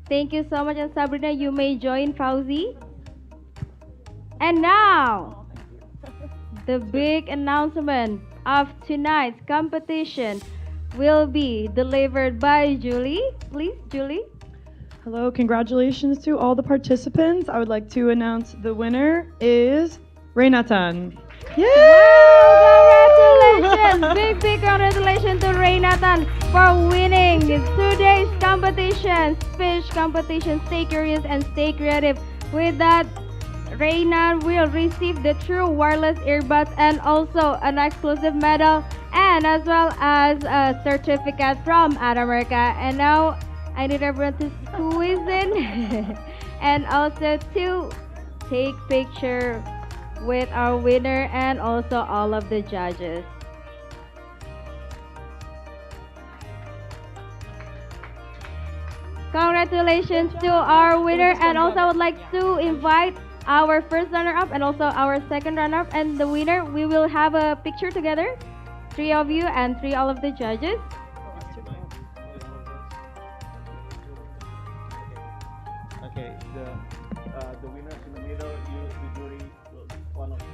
Thank you so much, and Sabrina, you may join Fauzi. And now, the big announcement of tonight's competition will be delivered by Julie. Please, Julie. Hello, congratulations to all the participants. I would like to announce the winner is Reynatan. Congratulations! Big congratulations to Reynatan for winning today's competition, speech competition. Stay curious and stay creative. With that, Reina will receive the true wireless earbuds and also an exclusive medal and as well as a certificate from Adamerica. And now I need everyone to squeeze in and also to take picture with our winner and also all of the judges. Congratulations to our winner, and also I would like to invite our first runner-up and also our second runner-up and the winner. We will have a picture together, three of you and three all of the judges. Okay, the winners in the middle, the jury, one of them.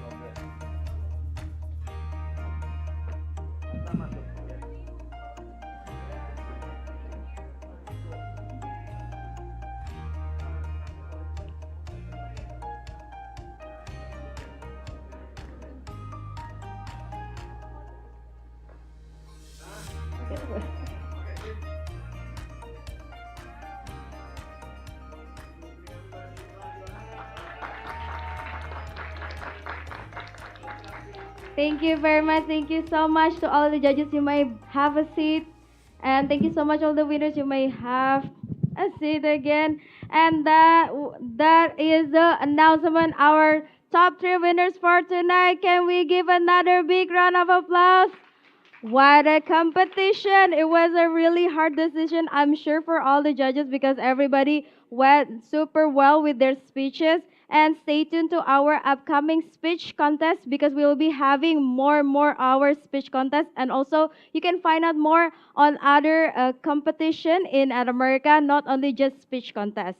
Thank you very much. Thank you so much to all the judges. You may have a seat. And thank you so much all the winners. You may have a seat again. And that is the announcement. Our top three winners for tonight. Can we give another big round of applause? What a competition. It was a really hard decision, I'm sure, for all the judges because everybody went super well with their speeches. And stay tuned to our upcoming speech contest because we will be having more hours speech contest. And also, you can find out more on other competition in At America, not only just speech contest.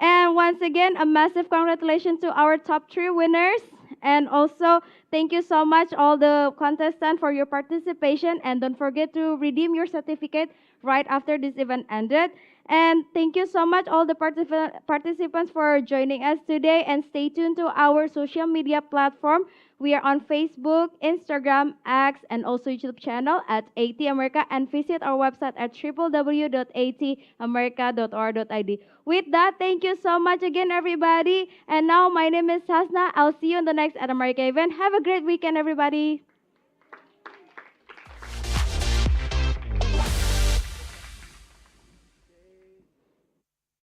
And once again, a massive congratulations to our top three winners. And also, thank you so much, all the contestants, for your participation. And don't forget to redeem your certificate right after this event ended. And thank you so much, all the participants, for joining us today. And stay tuned to our social media platform. We are on Facebook, Instagram, X, and also YouTube channel at AT America. And visit our website at www.atamerica.org.id. With that, thank you so much again, everybody. And now, my name is Hasna. I'll see you in the next At America event. Have a great weekend, everybody.